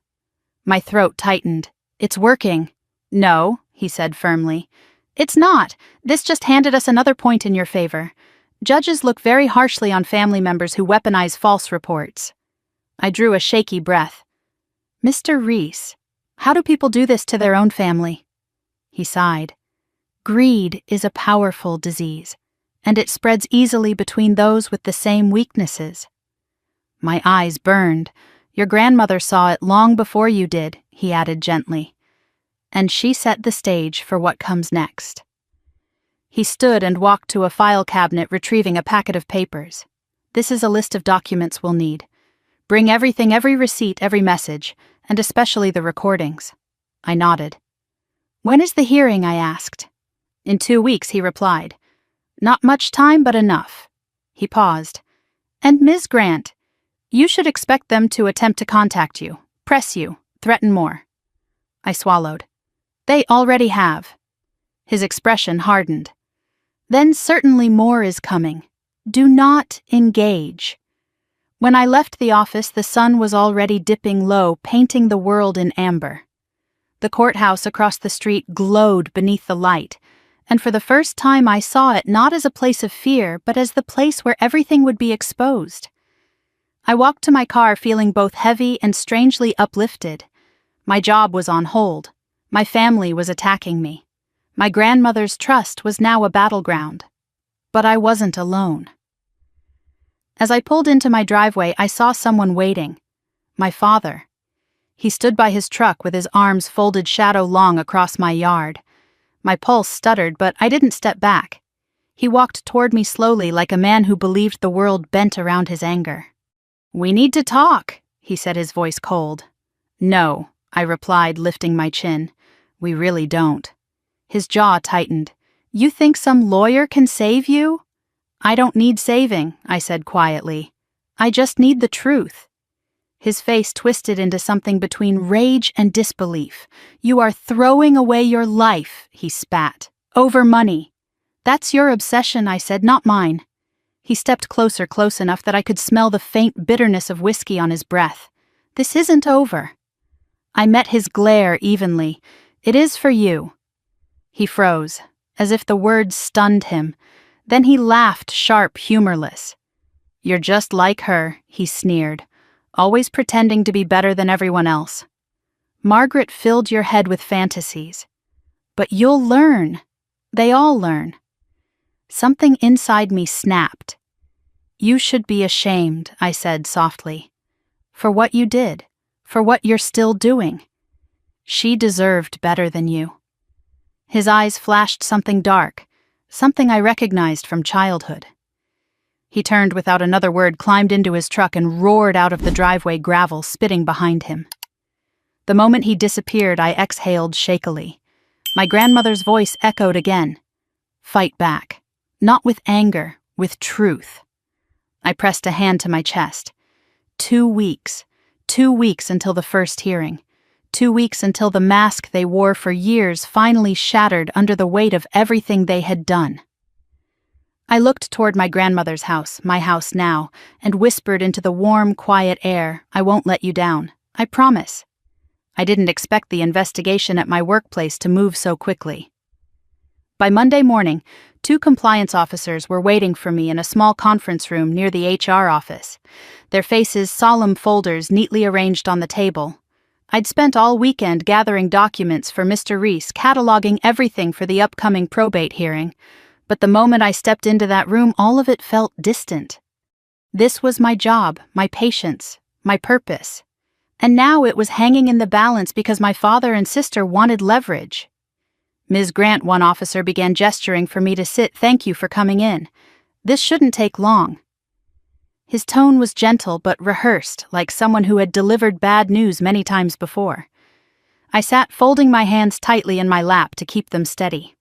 My throat tightened. It's working. No, he said firmly. It's not. This just handed us another point in your favor. Judges look very harshly on family members who weaponize false reports. I drew a shaky breath. Mr. Reese, how do people do this to their own family? He sighed. Greed is a powerful disease, and it spreads easily between those with the same weaknesses. My eyes burned. Your grandmother saw it long before you did, he added gently. And she set the stage for what comes next. He stood and walked to a file cabinet, retrieving a packet of papers. This is a list of documents we'll need. Bring everything, every receipt, every message, and especially the recordings. I nodded. When is the hearing? I asked. In 2 weeks, he replied. Not much time, but enough. He paused. And Ms. Grant, you should expect them to attempt to contact you, press you, threaten more. I swallowed. They already have. His expression hardened. Then certainly more is coming. Do not engage. When I left the office, the sun was already dipping low, painting the world in amber. The courthouse across the street glowed beneath the light, and for the first time I saw it not as a place of fear, but as the place where everything would be exposed. I walked to my car feeling both heavy and strangely uplifted. My job was on hold. My family was attacking me. My grandmother's trust was now a battleground. But I wasn't alone. As I pulled into my driveway, I saw someone waiting. My father. He stood by his truck with his arms folded shadow-long across my yard. My pulse stuttered, but I didn't step back. He walked toward me slowly, like a man who believed the world bent around his anger. We need to talk, he said, his voice cold. No, I replied, lifting my chin. We really don't. His jaw tightened. You think some lawyer can save you? I don't need saving, I said quietly. I just need the truth. His face twisted into something between rage and disbelief. You are throwing away your life, he spat. Over money. That's your obsession, I said, not mine. He stepped closer, close enough that I could smell the faint bitterness of whiskey on his breath. This isn't over. I met his glare evenly. It is for you. He froze, as if the words stunned him. Then he laughed, sharp, humorless. You're just like her, he sneered, always pretending to be better than everyone else. Margaret filled your head with fantasies. But you'll learn. They all learn. Something inside me snapped. "You should be ashamed," I said softly. "For what you did. For what you're still doing. She deserved better than you." His eyes flashed something dark, something I recognized from childhood. He turned without another word, climbed into his truck, and roared out of the driveway gravel, spitting behind him. The moment he disappeared, I exhaled shakily. My grandmother's voice echoed again. "Fight back. Not with anger, with truth." I pressed a hand to my chest. 2 weeks. 2 weeks until the first hearing. 2 weeks until the mask they wore for years finally shattered under the weight of everything they had done. I looked toward my grandmother's house, my house now, and whispered into the warm, quiet air, "I won't let you down. I promise." I didn't expect the investigation at my workplace to move so quickly. By Monday morning, 2 compliance officers were waiting for me in a small conference room near the HR office, their faces solemn folders neatly arranged on the table. I'd spent all weekend gathering documents for Mr. Reese, cataloging everything for the upcoming probate hearing, but the moment I stepped into that room, all of it felt distant. This was my job, my patience, my purpose. And now it was hanging in the balance because my father and sister wanted leverage. "Ms. Grant," one officer began gesturing for me to sit. "Thank you for coming in. This shouldn't take long." His tone was gentle but rehearsed, like someone who had delivered bad news many times before. I sat folding my hands tightly in my lap to keep them steady.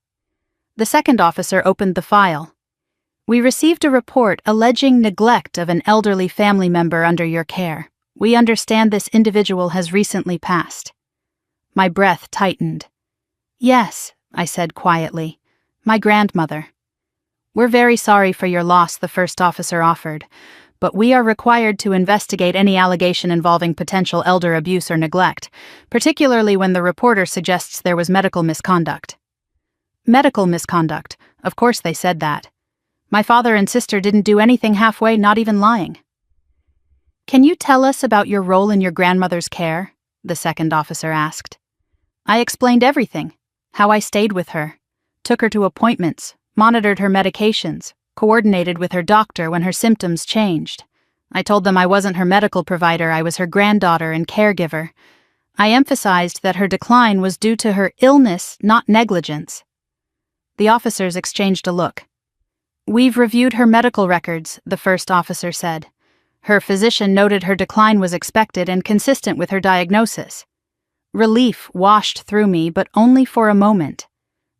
The second officer opened the file. "We received a report alleging neglect of an elderly family member under your care. We understand this individual has recently passed." My breath tightened. "Yes," I said quietly. "My grandmother." "We're very sorry for your loss," the first officer offered, "but we are required to investigate any allegation involving potential elder abuse or neglect, particularly when the reporter suggests there was medical misconduct." Medical misconduct. Of course they said that. My father and sister didn't do anything halfway, not even lying. "Can you tell us about your role in your grandmother's care?" the second officer asked. I explained everything. How I stayed with her, took her to appointments, monitored her medications, coordinated with her doctor when her symptoms changed. I told them I wasn't her medical provider, I was her granddaughter and caregiver. I emphasized that her decline was due to her illness, not negligence. The officers exchanged a look. "We've reviewed her medical records," the first officer said. "Her physician noted her decline was expected and consistent with her diagnosis." Relief washed through me, but only for a moment.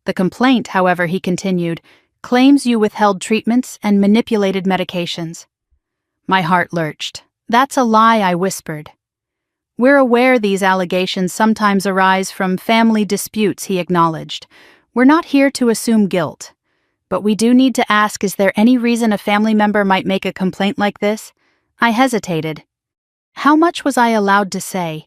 "The complaint, however," he continued, "claims you withheld treatments and manipulated medications." My heart lurched. "That's a lie," I whispered. "We're aware these allegations sometimes arise from family disputes," he acknowledged. "We're not here to assume guilt. But we do need to ask, is there any reason a family member might make a complaint like this?" I hesitated. How much was I allowed to say?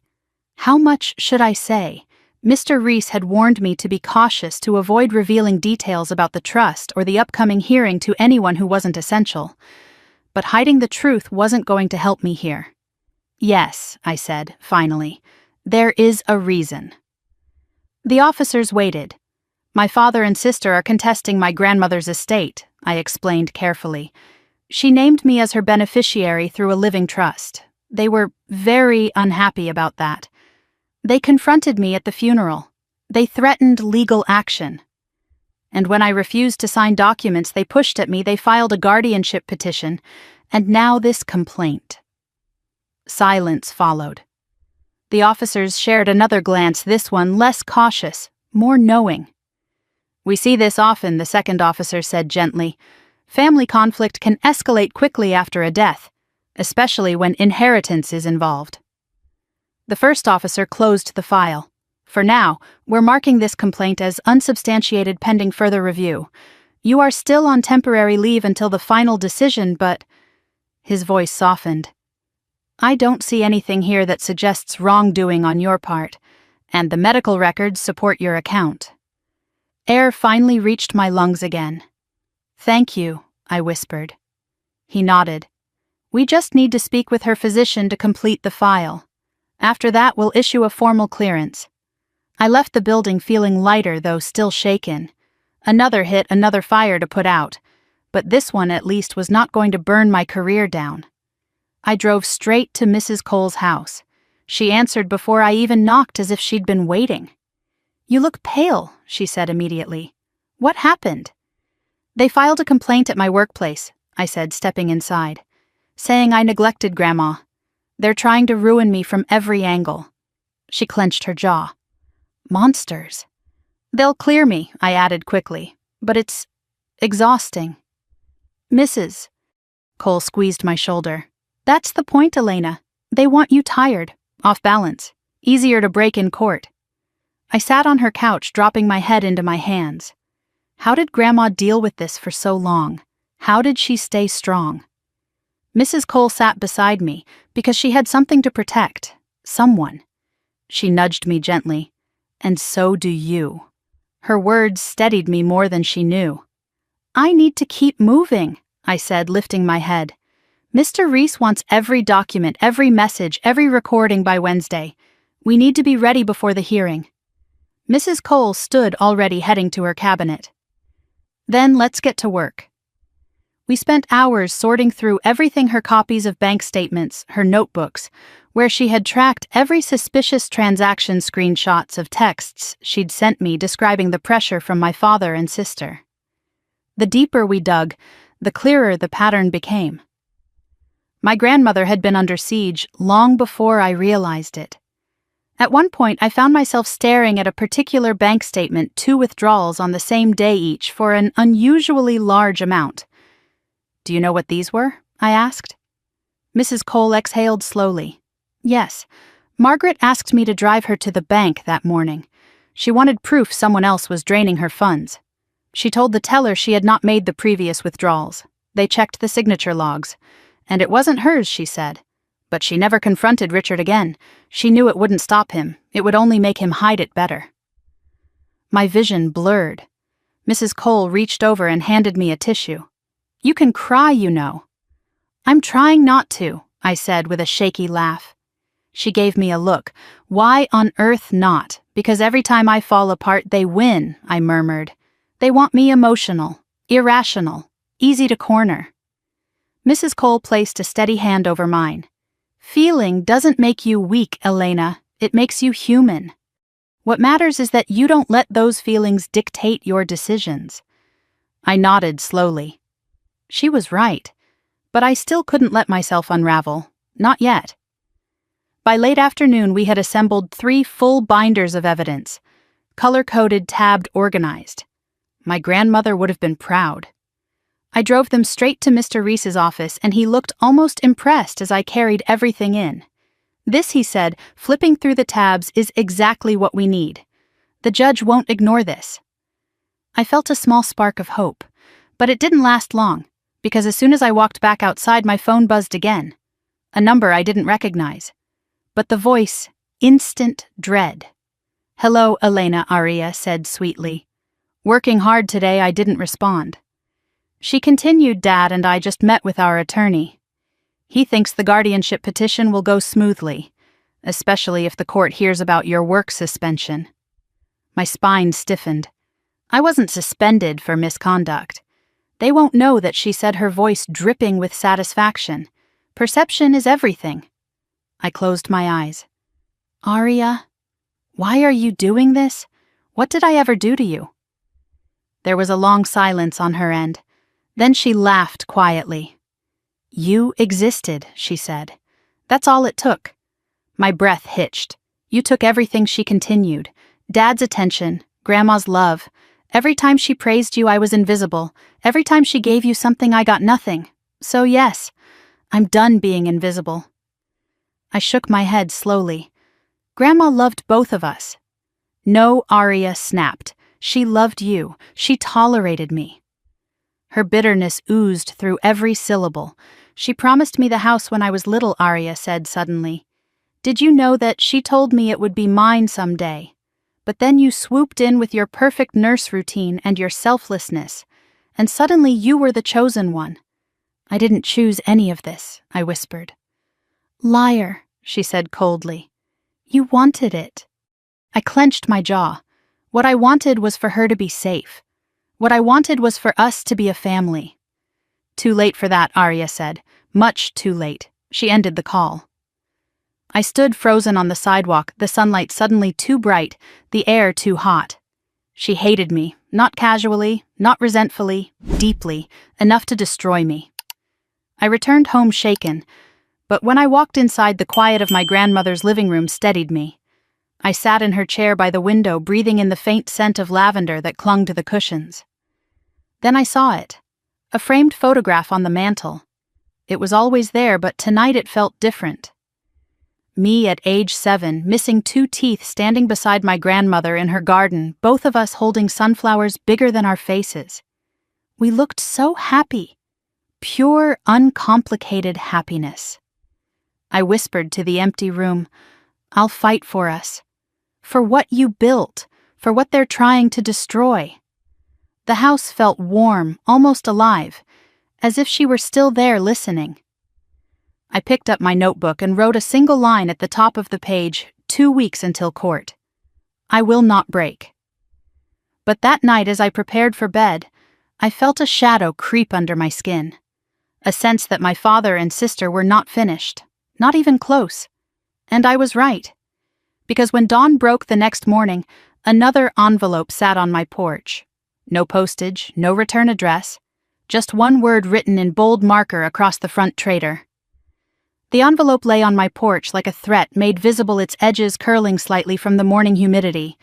How much should I say? Mr. Reese had warned me to be cautious, to avoid revealing details about the trust or the upcoming hearing to anyone who wasn't essential. But hiding the truth wasn't going to help me here. "Yes," I said, finally. "There is a reason." The officers waited. "My father and sister are contesting my grandmother's estate," I explained carefully. "She named me as her beneficiary through a living trust. They were very unhappy about that. They confronted me at the funeral. They threatened legal action. And when I refused to sign documents they pushed at me, they filed a guardianship petition, and now this complaint." Silence followed. The officers shared another glance, this one less cautious, more knowing. "We see this often," the second officer said gently. "Family conflict can escalate quickly after a death, especially when inheritance is involved." The first officer closed the file. "For now, we're marking this complaint as unsubstantiated pending further review. You are still on temporary leave until the final decision, but—" His voice softened. "I don't see anything here that suggests wrongdoing on your part, and the medical records support your account." Air finally reached my lungs again. "Thank you," I whispered. He nodded. "We just need to speak with her physician to complete the file. After that, we'll issue a formal clearance." I left the building feeling lighter, though still shaken. Another hit, another fire to put out. but this one at least was not going to burn my career down. I drove straight to Mrs. Cole's house. She answered before I even knocked, as if she'd been waiting. "You look pale," she said immediately. "What happened?" "They filed a complaint at my workplace," I said, stepping inside, "saying I neglected Grandma. They're trying to ruin me from every angle." She clenched her jaw. "Monsters." "They'll clear me," I added quickly, "but it's exhausting." "Mrs." Cole squeezed my shoulder. "That's the point, Elena. They want you tired, off balance, easier to break in court." I sat on her couch, dropping my head into my hands. How did Grandma deal with this for so long? How did she stay strong? Mrs. Cole sat beside me because she had something to protect, someone. She nudged me gently. "And so do you." Her words steadied me more than she knew. "I need to keep moving," I said, lifting my head. "Mr. Reese wants every document, every message, every recording by Wednesday. We need to be ready before the hearing." Mrs. Cole stood already, heading to her cabinet. "Then let's get to work." We spent hours sorting through everything: her copies of bank statements, her notebooks, where she had tracked every suspicious transaction, screenshots of texts she'd sent me describing the pressure from my father and sister. The deeper we dug, the clearer the pattern became. My grandmother had been under siege long before I realized it. At one point, I found myself staring at a particular bank statement, 2 withdrawals on the same day each for an unusually large amount. "Do you know what these were?" I asked. Mrs. Cole exhaled slowly. "Yes, Margaret asked me to drive her to the bank that morning. She wanted proof someone else was draining her funds. She told the teller she had not made the previous withdrawals. They checked the signature logs. And it wasn't hers, she said. But she never confronted Richard again. She knew it wouldn't stop him. It would only make him hide it better." My vision blurred. Mrs. Cole reached over and handed me a tissue. "You can cry, you know." "I'm trying not to," I said with a shaky laugh. She gave me a look. "Why on earth not? Because every time I fall apart, they win," I murmured. "They want me emotional, irrational, easy to corner." Mrs. Cole placed a steady hand over mine. "Feeling doesn't make you weak, Elena. It makes you human. What matters is that you don't let those feelings dictate your decisions." I nodded slowly. She was right, but I still couldn't let myself unravel. Not yet. By late afternoon, we had assembled 3 full binders of evidence, color-coded, tabbed, organized. My grandmother would have been proud. I drove them straight to Mr. Reese's office, and he looked almost impressed as I carried everything in. "This," he said, flipping through the tabs, "is exactly what we need. The judge won't ignore this." I felt a small spark of hope, but it didn't last long, because as soon as I walked back outside, my phone buzzed again. A number I didn't recognize. But the voice, instant dread. "Hello, Elena," Aria said sweetly. "Working hard today, I didn't respond." She continued, "Dad and I just met with our attorney. He thinks the guardianship petition will go smoothly, especially if the court hears about your work suspension." My spine stiffened. I wasn't suspended for misconduct. They won't know that, she said, her voice dripping with satisfaction. "Perception is everything." I closed my eyes. "Aria, why are you doing this? What did I ever do to you?" There was a long silence on her end. Then she laughed quietly. "You existed," she said. "That's all it took." My breath hitched. "You took everything," she continued. "Dad's attention, Grandma's love. Every time she praised you, I was invisible. Every time she gave you something, I got nothing. So yes, I'm done being invisible." I shook my head slowly. "Grandma loved both of us." "No," Aria snapped. "She loved you. She tolerated me." Her bitterness oozed through every syllable. "She promised me the house when I was little," Aria said suddenly. "Did you know that she told me it would be mine someday? But then you swooped in with your perfect nurse routine and your selflessness, and suddenly you were the chosen one." "I didn't choose any of this," I whispered. "Liar," she said coldly. "You wanted it." I clenched my jaw. What I wanted was for her to be safe. What I wanted was for us to be a family. Too late for that, Arya said. Much too late. She ended the call. I stood frozen on the sidewalk, the sunlight suddenly too bright, the air too hot. She hated me, not casually, not resentfully, deeply, enough to destroy me. I returned home shaken, but when I walked inside, the quiet of my grandmother's living room steadied me. I sat in her chair by the window, breathing in the faint scent of lavender that clung to the cushions. Then I saw it, a framed photograph on the mantel. It was always there, but tonight it felt different. Me at age 7, missing 2 teeth, standing beside my grandmother in her garden, both of us holding sunflowers bigger than our faces. We looked so happy. Pure, uncomplicated happiness. I whispered to the empty room, "I'll fight for us. For what you built, for what they're trying to destroy." The house felt warm, almost alive, as if she were still there listening. I picked up my notebook and wrote a single line at the top of the page, 2 weeks until court. I will not break. But that night, as I prepared for bed, I felt a shadow creep under my skin. A sense that my father and sister were not finished, not even close. And I was right. Because when dawn broke the next morning, another envelope sat on my porch. No postage, no return address, just one word written in bold marker across the front traitor. The envelope lay on my porch like a threat, made visible, its edges curling slightly from the morning humidity.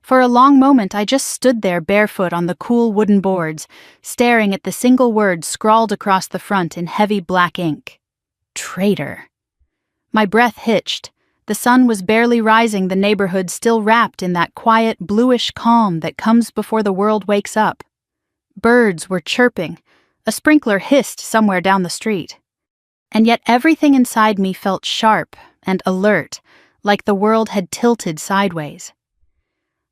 For a long moment I just stood there barefoot on the cool wooden boards, staring at the single word scrawled across the front in heavy black ink. Traitor. My breath hitched. The sun was barely rising, the neighborhood still wrapped in that quiet, bluish calm that comes before the world wakes up. Birds were chirping. A sprinkler hissed somewhere down the street. And yet everything inside me felt sharp and alert, like the world had tilted sideways.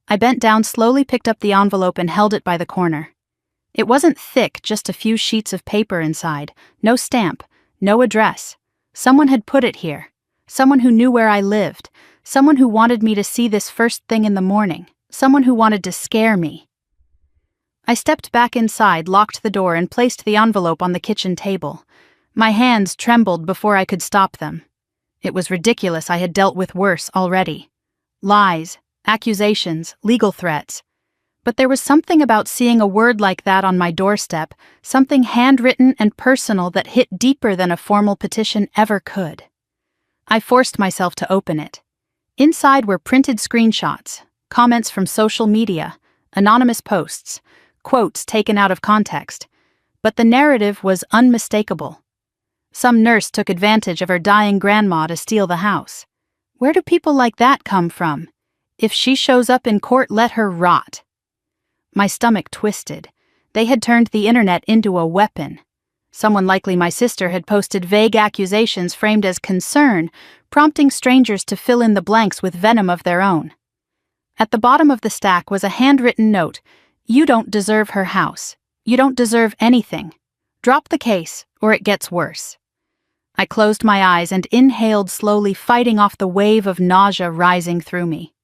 I bent down, slowly picked up the envelope and held it by the corner. It wasn't thick, just a few sheets of paper inside, no stamp, no address. Someone had put it here, someone who knew where I lived, someone who wanted me to see this first thing in the morning, someone who wanted to scare me. I stepped back inside, locked the door, and placed the envelope on the kitchen table. My hands trembled before I could stop them. It was ridiculous. I had dealt with worse already. Lies, accusations, legal threats. But there was something about seeing a word like that on my doorstep, something handwritten and personal that hit deeper than a formal petition ever could. I forced myself to open it. Inside were printed screenshots, comments from social media, anonymous posts, quotes taken out of context. But the narrative was unmistakable. Some nurse took advantage of her dying grandma to steal the house. Where do people like that come from? If she shows up in court, let her rot. My stomach twisted. They had turned the internet into a weapon. Someone, likely my sister, had posted vague accusations framed as concern, prompting strangers to fill in the blanks with venom of their own. At the bottom of the stack was a handwritten note. "You don't deserve her house. You don't deserve anything. Drop the case, or it gets worse." I closed my eyes and inhaled slowly, fighting off the wave of nausea rising through me.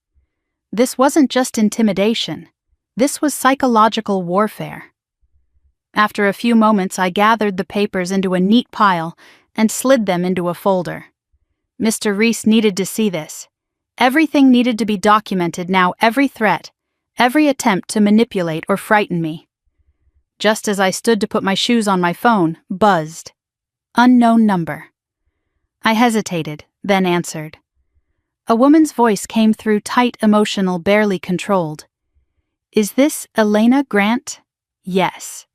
This wasn't just intimidation. This was psychological warfare. After a few moments, I gathered the papers into a neat pile and slid them into a folder. Mr. Reese needed to see this. Everything needed to be documented now, every threat, every attempt to manipulate or frighten me. Just as I stood to put my shoes on, my phone buzzed. Unknown number. I hesitated, then answered. A woman's voice came through, tight, emotional, barely controlled. "Is this Elena Grant?" "Yes."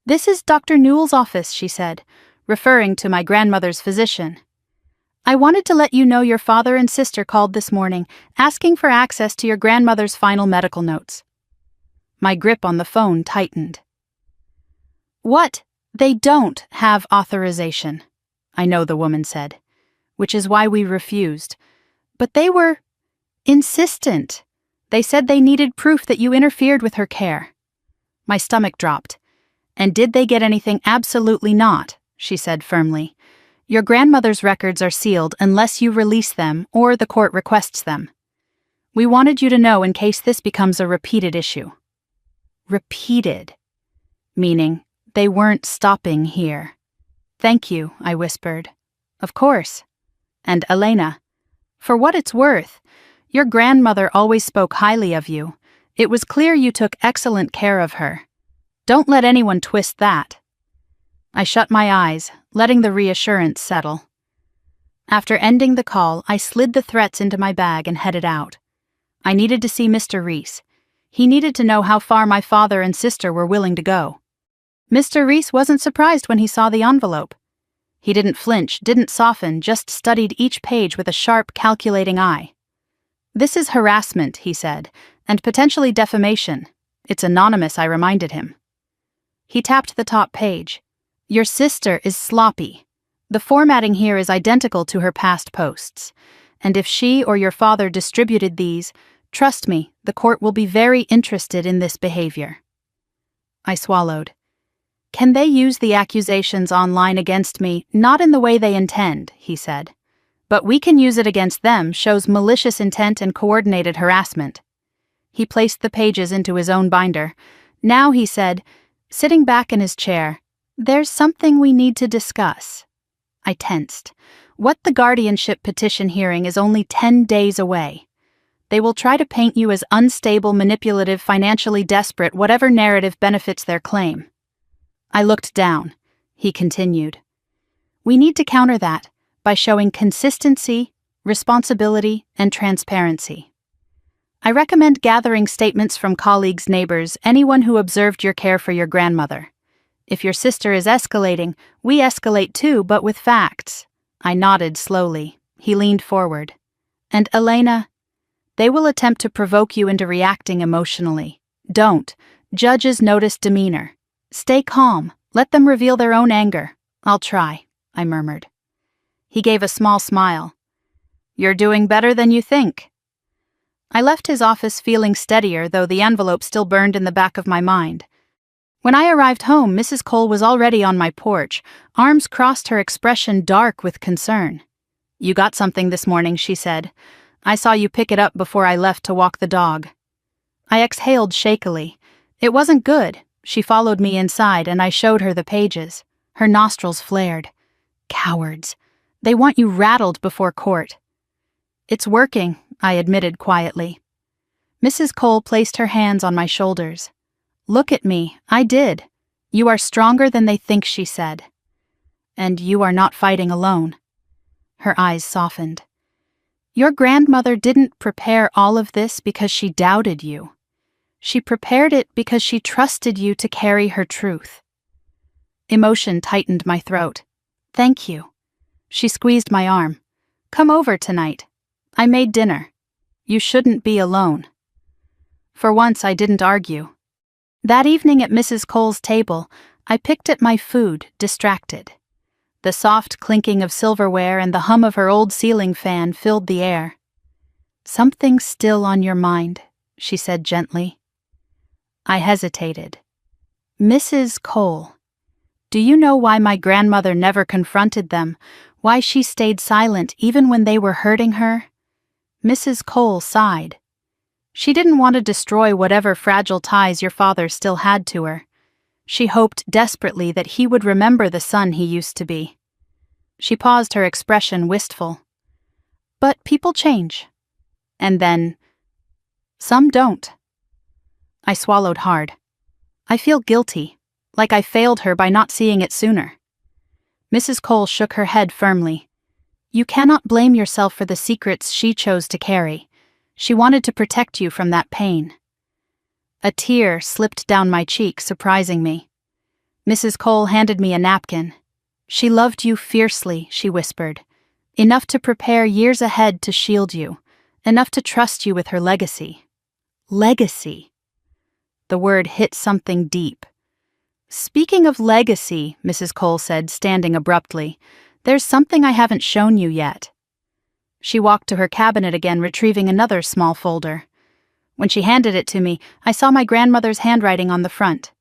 "This is Dr. Newell's office," she said, referring to my grandmother's physician. "I wanted to let you know your father and sister called this morning, asking for access to your grandmother's final medical notes." My grip on the phone tightened. "What? They don't have authorization," I know the woman said, "which is why we refused. But they were insistent. They said they needed proof that you interfered with her care." My stomach dropped. "And did they get anything?" "Absolutely not," she said firmly. "Your grandmother's records are sealed unless you release them or the court requests them. We wanted you to know in case this becomes a repeated issue." Repeated. Meaning They weren't stopping here. Thank you, I whispered. Of course. And Elena, for what it's worth, your grandmother always spoke highly of you. It was clear you took excellent care of her. Don't let anyone twist that. I shut my eyes, letting the reassurance settle. After ending the call, I slid the threats into my bag and headed out. I needed to see Mr. Reese. He needed to know how far my father and sister were willing to go. Mr. Reese wasn't surprised when he saw the envelope. He didn't flinch, didn't soften, just studied each page with a sharp, calculating eye. This is harassment, he said, and potentially defamation. It's anonymous, I reminded him. He tapped the top page. Your sister is sloppy. The formatting here is identical to her past posts. And if she or your father distributed these, trust me, the court will be very interested in this behavior. I swallowed. Can they use the accusations online against me? Not in the way they intend, he said. But we can use it against them, shows malicious intent and coordinated harassment. He placed the pages into his own binder. Now, he said, sitting back in his chair, there's something we need to discuss. I tensed. What the guardianship petition hearing is only 10 days away. They will try to paint you as unstable, manipulative, financially desperate, whatever narrative benefits their claim. I looked down. He continued. We need to counter that by showing consistency, responsibility, and transparency. I recommend gathering statements from colleagues, neighbors, anyone who observed your care for your grandmother. If your sister is escalating, we escalate too, but with facts. I nodded slowly. He leaned forward. And Elena, they will attempt to provoke you into reacting emotionally. Don't. Judges notice demeanor. Stay calm. Let them reveal their own anger. I'll try, I murmured. He gave a small smile. You're doing better than you think. I left his office feeling steadier, though the envelope still burned in the back of my mind. When I arrived home, Mrs. Cole was already on my porch, arms crossed, her expression dark with concern. You got something this morning, she said. I saw you pick it up before I left to walk the dog. I exhaled shakily. It wasn't good. She followed me inside, and I showed her the pages. Her nostrils flared. Cowards. They want you rattled before court. It's working, I admitted quietly. Mrs. Cole placed her hands on my shoulders. Look at me, I did. You are stronger than they think, she said. And you are not fighting alone. Her eyes softened. Your grandmother didn't prepare all of this because she doubted you. She prepared it because she trusted you to carry her truth. Emotion tightened my throat. Thank you. She squeezed my arm. Come over tonight. I made dinner. You shouldn't be alone. For once, I didn't argue. That evening at Mrs. Cole's table, I picked at my food, distracted. The soft clinking of silverware and the hum of her old ceiling fan filled the air. Something's still on your mind, she said gently. I hesitated. Mrs. Cole, do you know why my grandmother never confronted them? Why she stayed silent even when they were hurting her? Mrs. Cole sighed. She didn't want to destroy whatever fragile ties your father still had to her. She hoped desperately that he would remember the son he used to be. She paused, her expression wistful. But people change. And then, some don't. I swallowed hard. I feel guilty, like I failed her by not seeing it sooner. Mrs. Cole shook her head firmly. You cannot blame yourself for the secrets she chose to carry. She wanted to protect you from that pain. A tear slipped down my cheek, surprising me. Mrs. Cole handed me a napkin. She loved you fiercely, she whispered. Enough to prepare years ahead to shield you. Enough to trust you with her legacy. Legacy. The word hit something deep. Speaking of legacy, Mrs. Cole said, standing abruptly, there's something I haven't shown you yet. She walked to her cabinet again, retrieving another small folder. When she handed it to me, I saw my grandmother's handwriting on the front.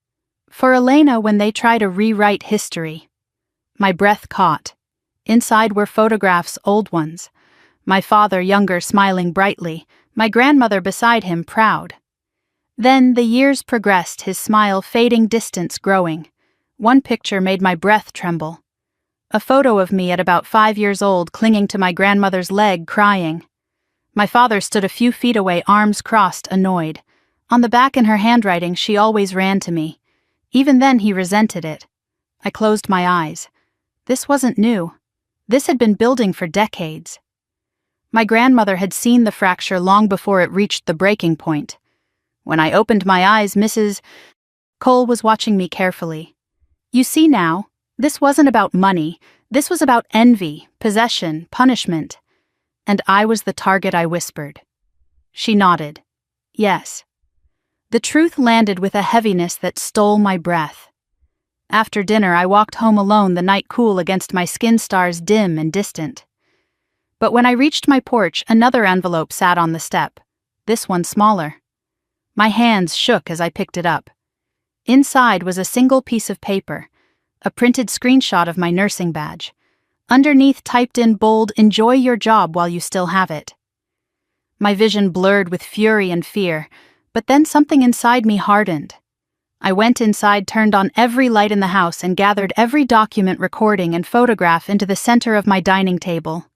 For Elena when they try to rewrite history. My breath caught. Inside were photographs, old ones. My father, younger, smiling brightly. My grandmother beside him, proud. Then the years progressed, his smile fading, distance growing. One picture made my breath tremble. A photo of me at about 5 years old clinging to my grandmother's leg, crying. My father stood a few feet away, arms crossed, annoyed. On the back in her handwriting, she always ran to me. Even then he resented it. I closed my eyes. This wasn't new. This had been building for decades. My grandmother had seen the fracture long before it reached the breaking point. When I opened my eyes, Mrs. Cole was watching me carefully. You see now, this wasn't about money. This was about envy, possession, punishment. And I was the target, I whispered. She nodded. Yes. The truth landed with a heaviness that stole my breath. After dinner, I walked home alone, the night cool against my skin, stars dim and distant. But when I reached my porch, another envelope sat on the step, this one smaller. My hands shook as I picked it up. Inside was a single piece of paper, a printed screenshot of my nursing badge. Underneath, typed in bold, "Enjoy your job while you still have it." My vision blurred with fury and fear, but then something inside me hardened. I went inside, turned on every light in the house, and gathered every document, recording, and photograph into the center of my dining table.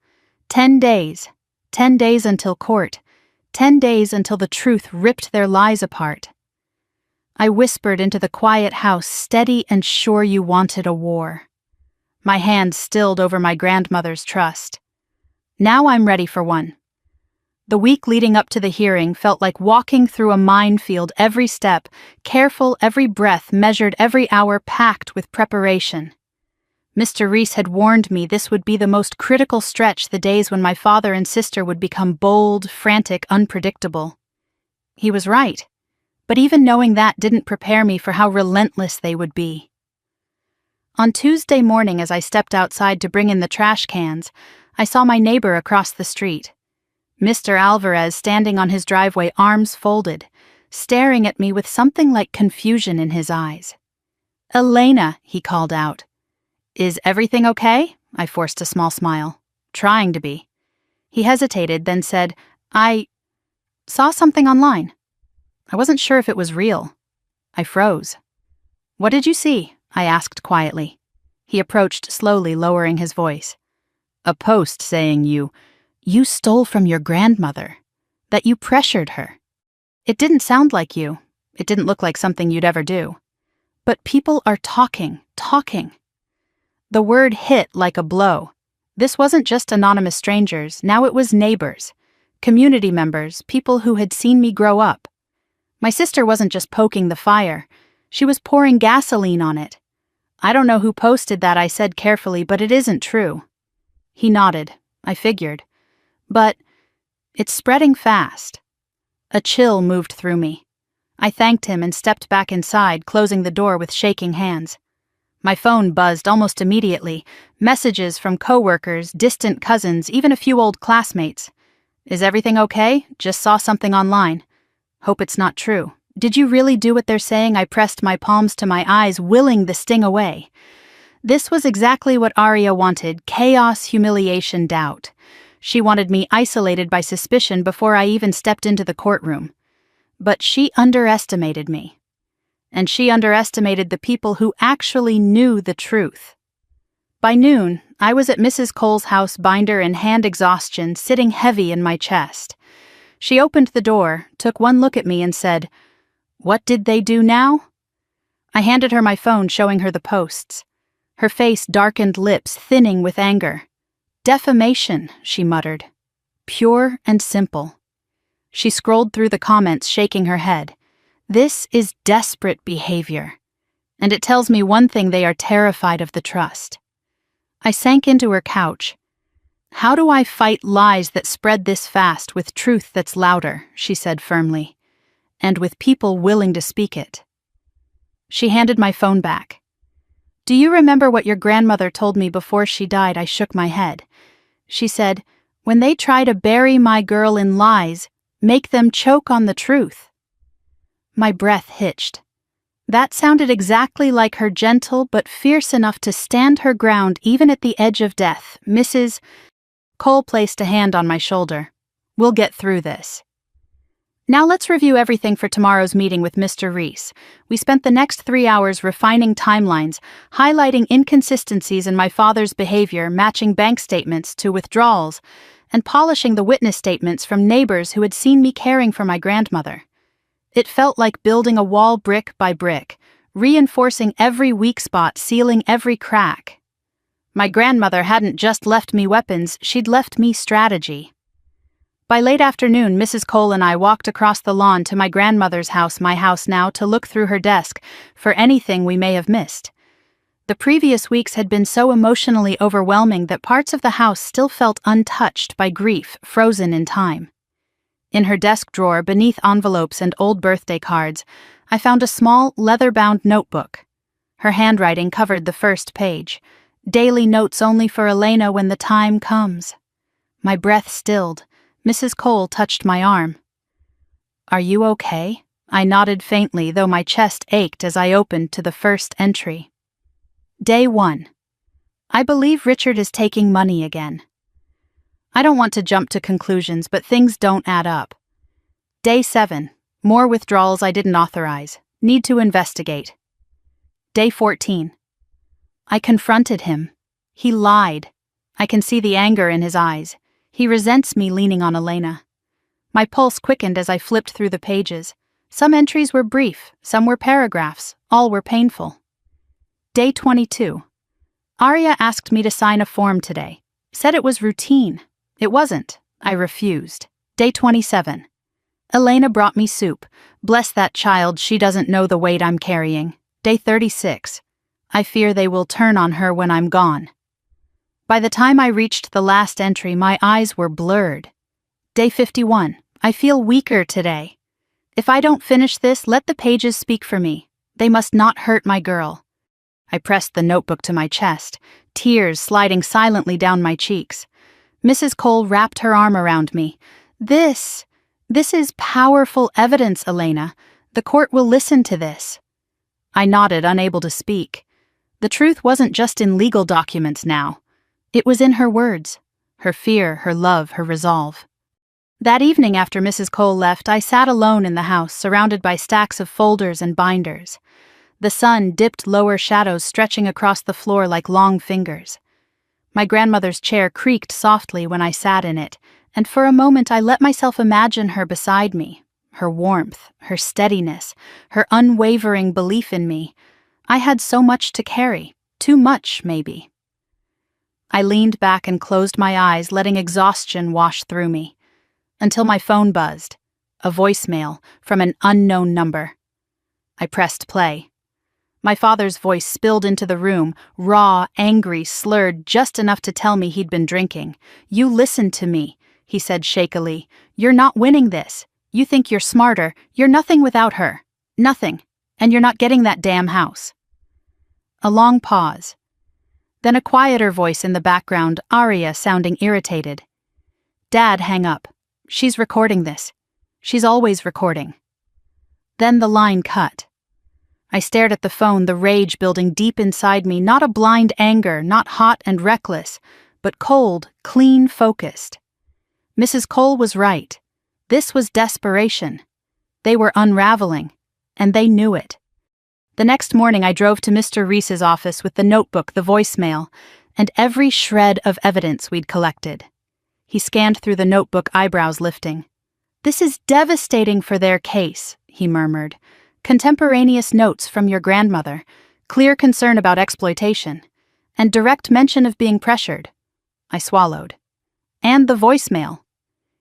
10 days. 10 days until court. 10 days until the truth ripped their lies apart. I whispered into the quiet house, steady and sure you wanted a war. My hands stilled over my grandmother's trust. Now I'm ready for one. The week leading up to the hearing felt like walking through a minefield, every step, careful, every breath, measured, every hour packed with preparation. Mr. Reese had warned me this would be the most critical stretch, the days when my father and sister would become bold, frantic, unpredictable. He was right, but even knowing that didn't prepare me for how relentless they would be. On Tuesday morning, as I stepped outside to bring in the trash cans, I saw my neighbor across the street. Mr. Alvarez standing on his driveway, arms folded, staring at me with something like confusion in his eyes. "Elena," he called out. "Is everything okay?" I forced a small smile. Trying to be. He hesitated, then said, "I saw something online." I wasn't sure if it was real. I froze. "What did you see?" I asked quietly. He approached slowly, lowering his voice. "A post saying you stole from your grandmother, that you pressured her. It didn't sound like you. It didn't look like something you'd ever do. But people are talking. The word hit like a blow. This wasn't just anonymous strangers, now it was neighbors, community members, people who had seen me grow up. My sister wasn't just poking the fire, she was pouring gasoline on it. "I don't know who posted that," I said carefully, "but it isn't true." He nodded. I figured. But it's spreading fast. A chill moved through me. I thanked him and stepped back inside, closing the door with shaking hands. My phone buzzed almost immediately. Messages from coworkers, distant cousins, even a few old classmates. "Is everything okay? Just saw something online. Hope it's not true. Did you really do what they're saying?" I pressed my palms to my eyes, willing the sting away. This was exactly what Aria wanted: chaos, humiliation, doubt. She wanted me isolated by suspicion before I even stepped into the courtroom. But she underestimated me. And she underestimated the people who actually knew the truth. By noon, I was at Mrs. Cole's house, binder in hand, exhaustion sitting heavy in my chest. She opened the door, took one look at me, and said, "What did they do now?" I handed her my phone, showing her the posts. Her face darkened, lips thinning with anger. "Defamation," she muttered. "Pure and simple." She scrolled through the comments, shaking her head. "This is desperate behavior. And it tells me one thing: they are terrified of the trust." I sank into her couch. "How do I fight lies that spread this fast with truth that's louder?" she said firmly. "And with people willing to speak it." She handed my phone back. "Do you remember what your grandmother told me before she died?" I shook my head. She said, "When they try to bury my girl in lies, make them choke on the truth." My breath hitched. That sounded exactly like her, gentle but fierce enough to stand her ground even at the edge of death. Mrs. Cole placed a hand on my shoulder. "We'll get through this." Now let's review everything for tomorrow's meeting with Mr. Reese. We spent the next 3 hours refining timelines, highlighting inconsistencies in my father's behavior, matching bank statements to withdrawals, and polishing the witness statements from neighbors who had seen me caring for my grandmother. It felt like building a wall brick by brick, reinforcing every weak spot, sealing every crack. My grandmother hadn't just left me weapons, she'd left me strategy. By late afternoon, Mrs. Cole and I walked across the lawn to my grandmother's house, my house now, to look through her desk for anything we may have missed. The previous weeks had been so emotionally overwhelming that parts of the house still felt untouched by grief, frozen in time. In her desk drawer, beneath envelopes and old birthday cards, I found a small, leather-bound notebook. Her handwriting covered the first page. Daily notes only for Elena when the time comes. My breath stilled. Mrs. Cole touched my arm. "Are you okay?" I nodded faintly, though my chest ached as I opened to the first entry. Day 1. I believe Richard is taking money again. I don't want to jump to conclusions, but things don't add up. Day 7. More withdrawals I didn't authorize. Need to investigate. Day 14. I confronted him. He lied. I can see the anger in his eyes. He resents me leaning on Elena. My pulse quickened as I flipped through the pages. Some entries were brief, some were paragraphs, all were painful. Day 22. Arya asked me to sign a form today. Said it was routine. It wasn't. I refused. Day 27. Elena brought me soup. Bless that child, she doesn't know the weight I'm carrying. Day 36. I fear they will turn on her when I'm gone. By the time I reached the last entry, my eyes were blurred. Day 51. I feel weaker today. If I don't finish this, let the pages speak for me. They must not hurt my girl. I pressed the notebook to my chest, tears sliding silently down my cheeks. Mrs. Cole wrapped her arm around me. This is powerful evidence, Elena. The court will listen to this. I nodded, unable to speak. The truth wasn't just in legal documents now. It was in her words, her fear, her love, her resolve. That evening after Mrs. Cole left, I sat alone in the house, surrounded by stacks of folders and binders. The sun dipped lower shadows stretching across the floor like long fingers. My grandmother's chair creaked softly when I sat in it, and for a moment I let myself imagine her beside me, her warmth, her steadiness, her unwavering belief in me. I had so much to carry, too much, maybe. I leaned back and closed my eyes, letting exhaustion wash through me, until my phone buzzed, a voicemail from an unknown number. I pressed play. My father's voice spilled into the room, raw, angry, slurred, just enough to tell me he'd been drinking. "You listen to me," he said shakily. "You're not winning this. You think you're smarter. You're nothing without her. Nothing. And you're not getting that damn house." A long pause. Then a quieter voice in the background, Arya sounding irritated. "Dad, hang up. She's recording this. She's always recording." Then the line cut. I stared at the phone, the rage building deep inside me, not a blind anger, not hot and reckless, but cold, clean, focused. Mrs. Cole was right. This was desperation. They were unraveling, and they knew it. The next morning I drove to Mr. Reese's office with the notebook, the voicemail, and every shred of evidence we'd collected. He scanned through the notebook, eyebrows lifting. "This is devastating for their case," he murmured. "Contemporaneous notes from your grandmother, clear concern about exploitation, and direct mention of being pressured." I swallowed. "And the voicemail."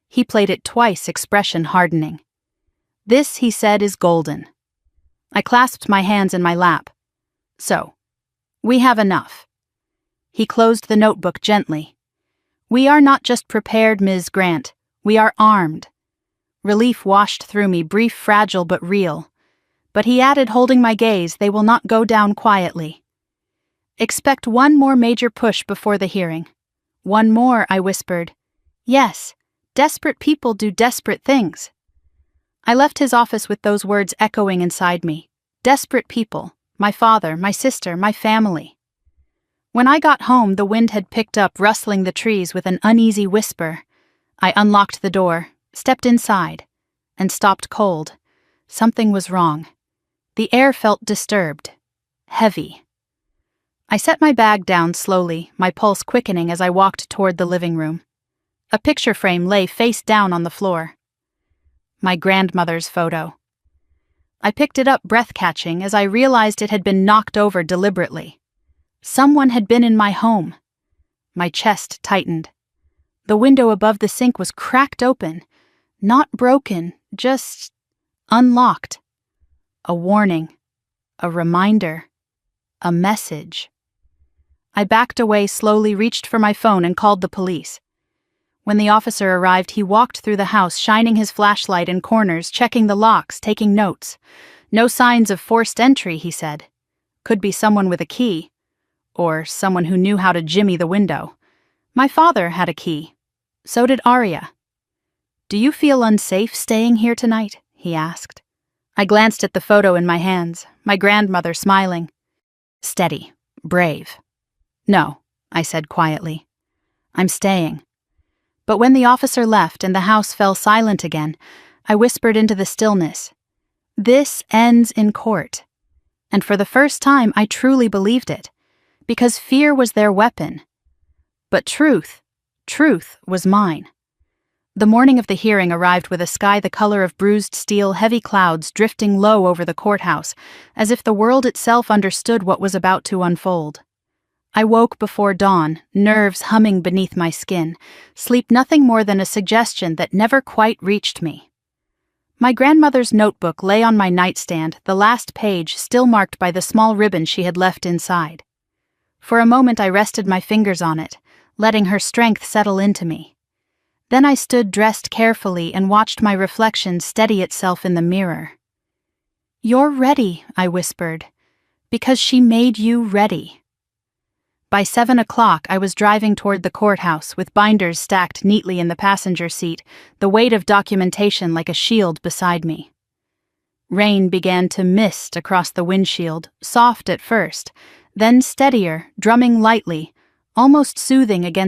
He played it twice, expression hardening. "This," he said, "is golden." I clasped my hands in my lap. "So, we have enough." He closed the notebook gently. "We are not just prepared, Ms. Grant. We are armed." Relief washed through me, brief, fragile, but real. But he added, holding my gaze, "They will not go down quietly. Expect one more major push before the hearing." "One more," I whispered. "Yes, desperate people do desperate things." I left his office with those words echoing inside me. Desperate people, my father, my sister, my family. When I got home, the wind had picked up, rustling the trees with an uneasy whisper. I unlocked the door, stepped inside, and stopped cold. Something was wrong. The air felt disturbed, heavy. I set my bag down slowly, my pulse quickening as I walked toward the living room. A picture frame lay face down on the floor. My grandmother's photo. I picked it up breath-catching as I realized it had been knocked over deliberately. Someone had been in my home. My chest tightened. The window above the sink was cracked open. Not broken, just unlocked. A warning. A reminder. A message. I backed away slowly, reached for my phone, and called the police. When the officer arrived, he walked through the house, shining his flashlight in corners, checking the locks, taking notes. No signs of forced entry, he said. Could be someone with a key. Or someone who knew how to jimmy the window. My father had a key. So did Arya. "Do you feel unsafe staying here tonight?" he asked. I glanced at the photo in my hands, my grandmother smiling. Steady, brave. "No," I said quietly. "I'm staying." But when the officer left and the house fell silent again, I whispered into the stillness, "This ends in court." And for the first time, I truly believed it, because fear was their weapon. But truth was mine. The morning of the hearing arrived with a sky the color of bruised steel, heavy clouds drifting low over the courthouse, as if the world itself understood what was about to unfold. I woke before dawn, nerves humming beneath my skin, sleep nothing more than a suggestion that never quite reached me. My grandmother's notebook lay on my nightstand, the last page still marked by the small ribbon she had left inside. For a moment I rested my fingers on it, letting her strength settle into me. Then I stood dressed carefully and watched my reflection steady itself in the mirror. "You're ready," I whispered, "because she made you ready." By 7 o'clock, I was driving toward the courthouse with binders stacked neatly in the passenger seat, the weight of documentation like a shield beside me. Rain began to mist across the windshield, soft at first, then steadier, drumming lightly, almost soothing against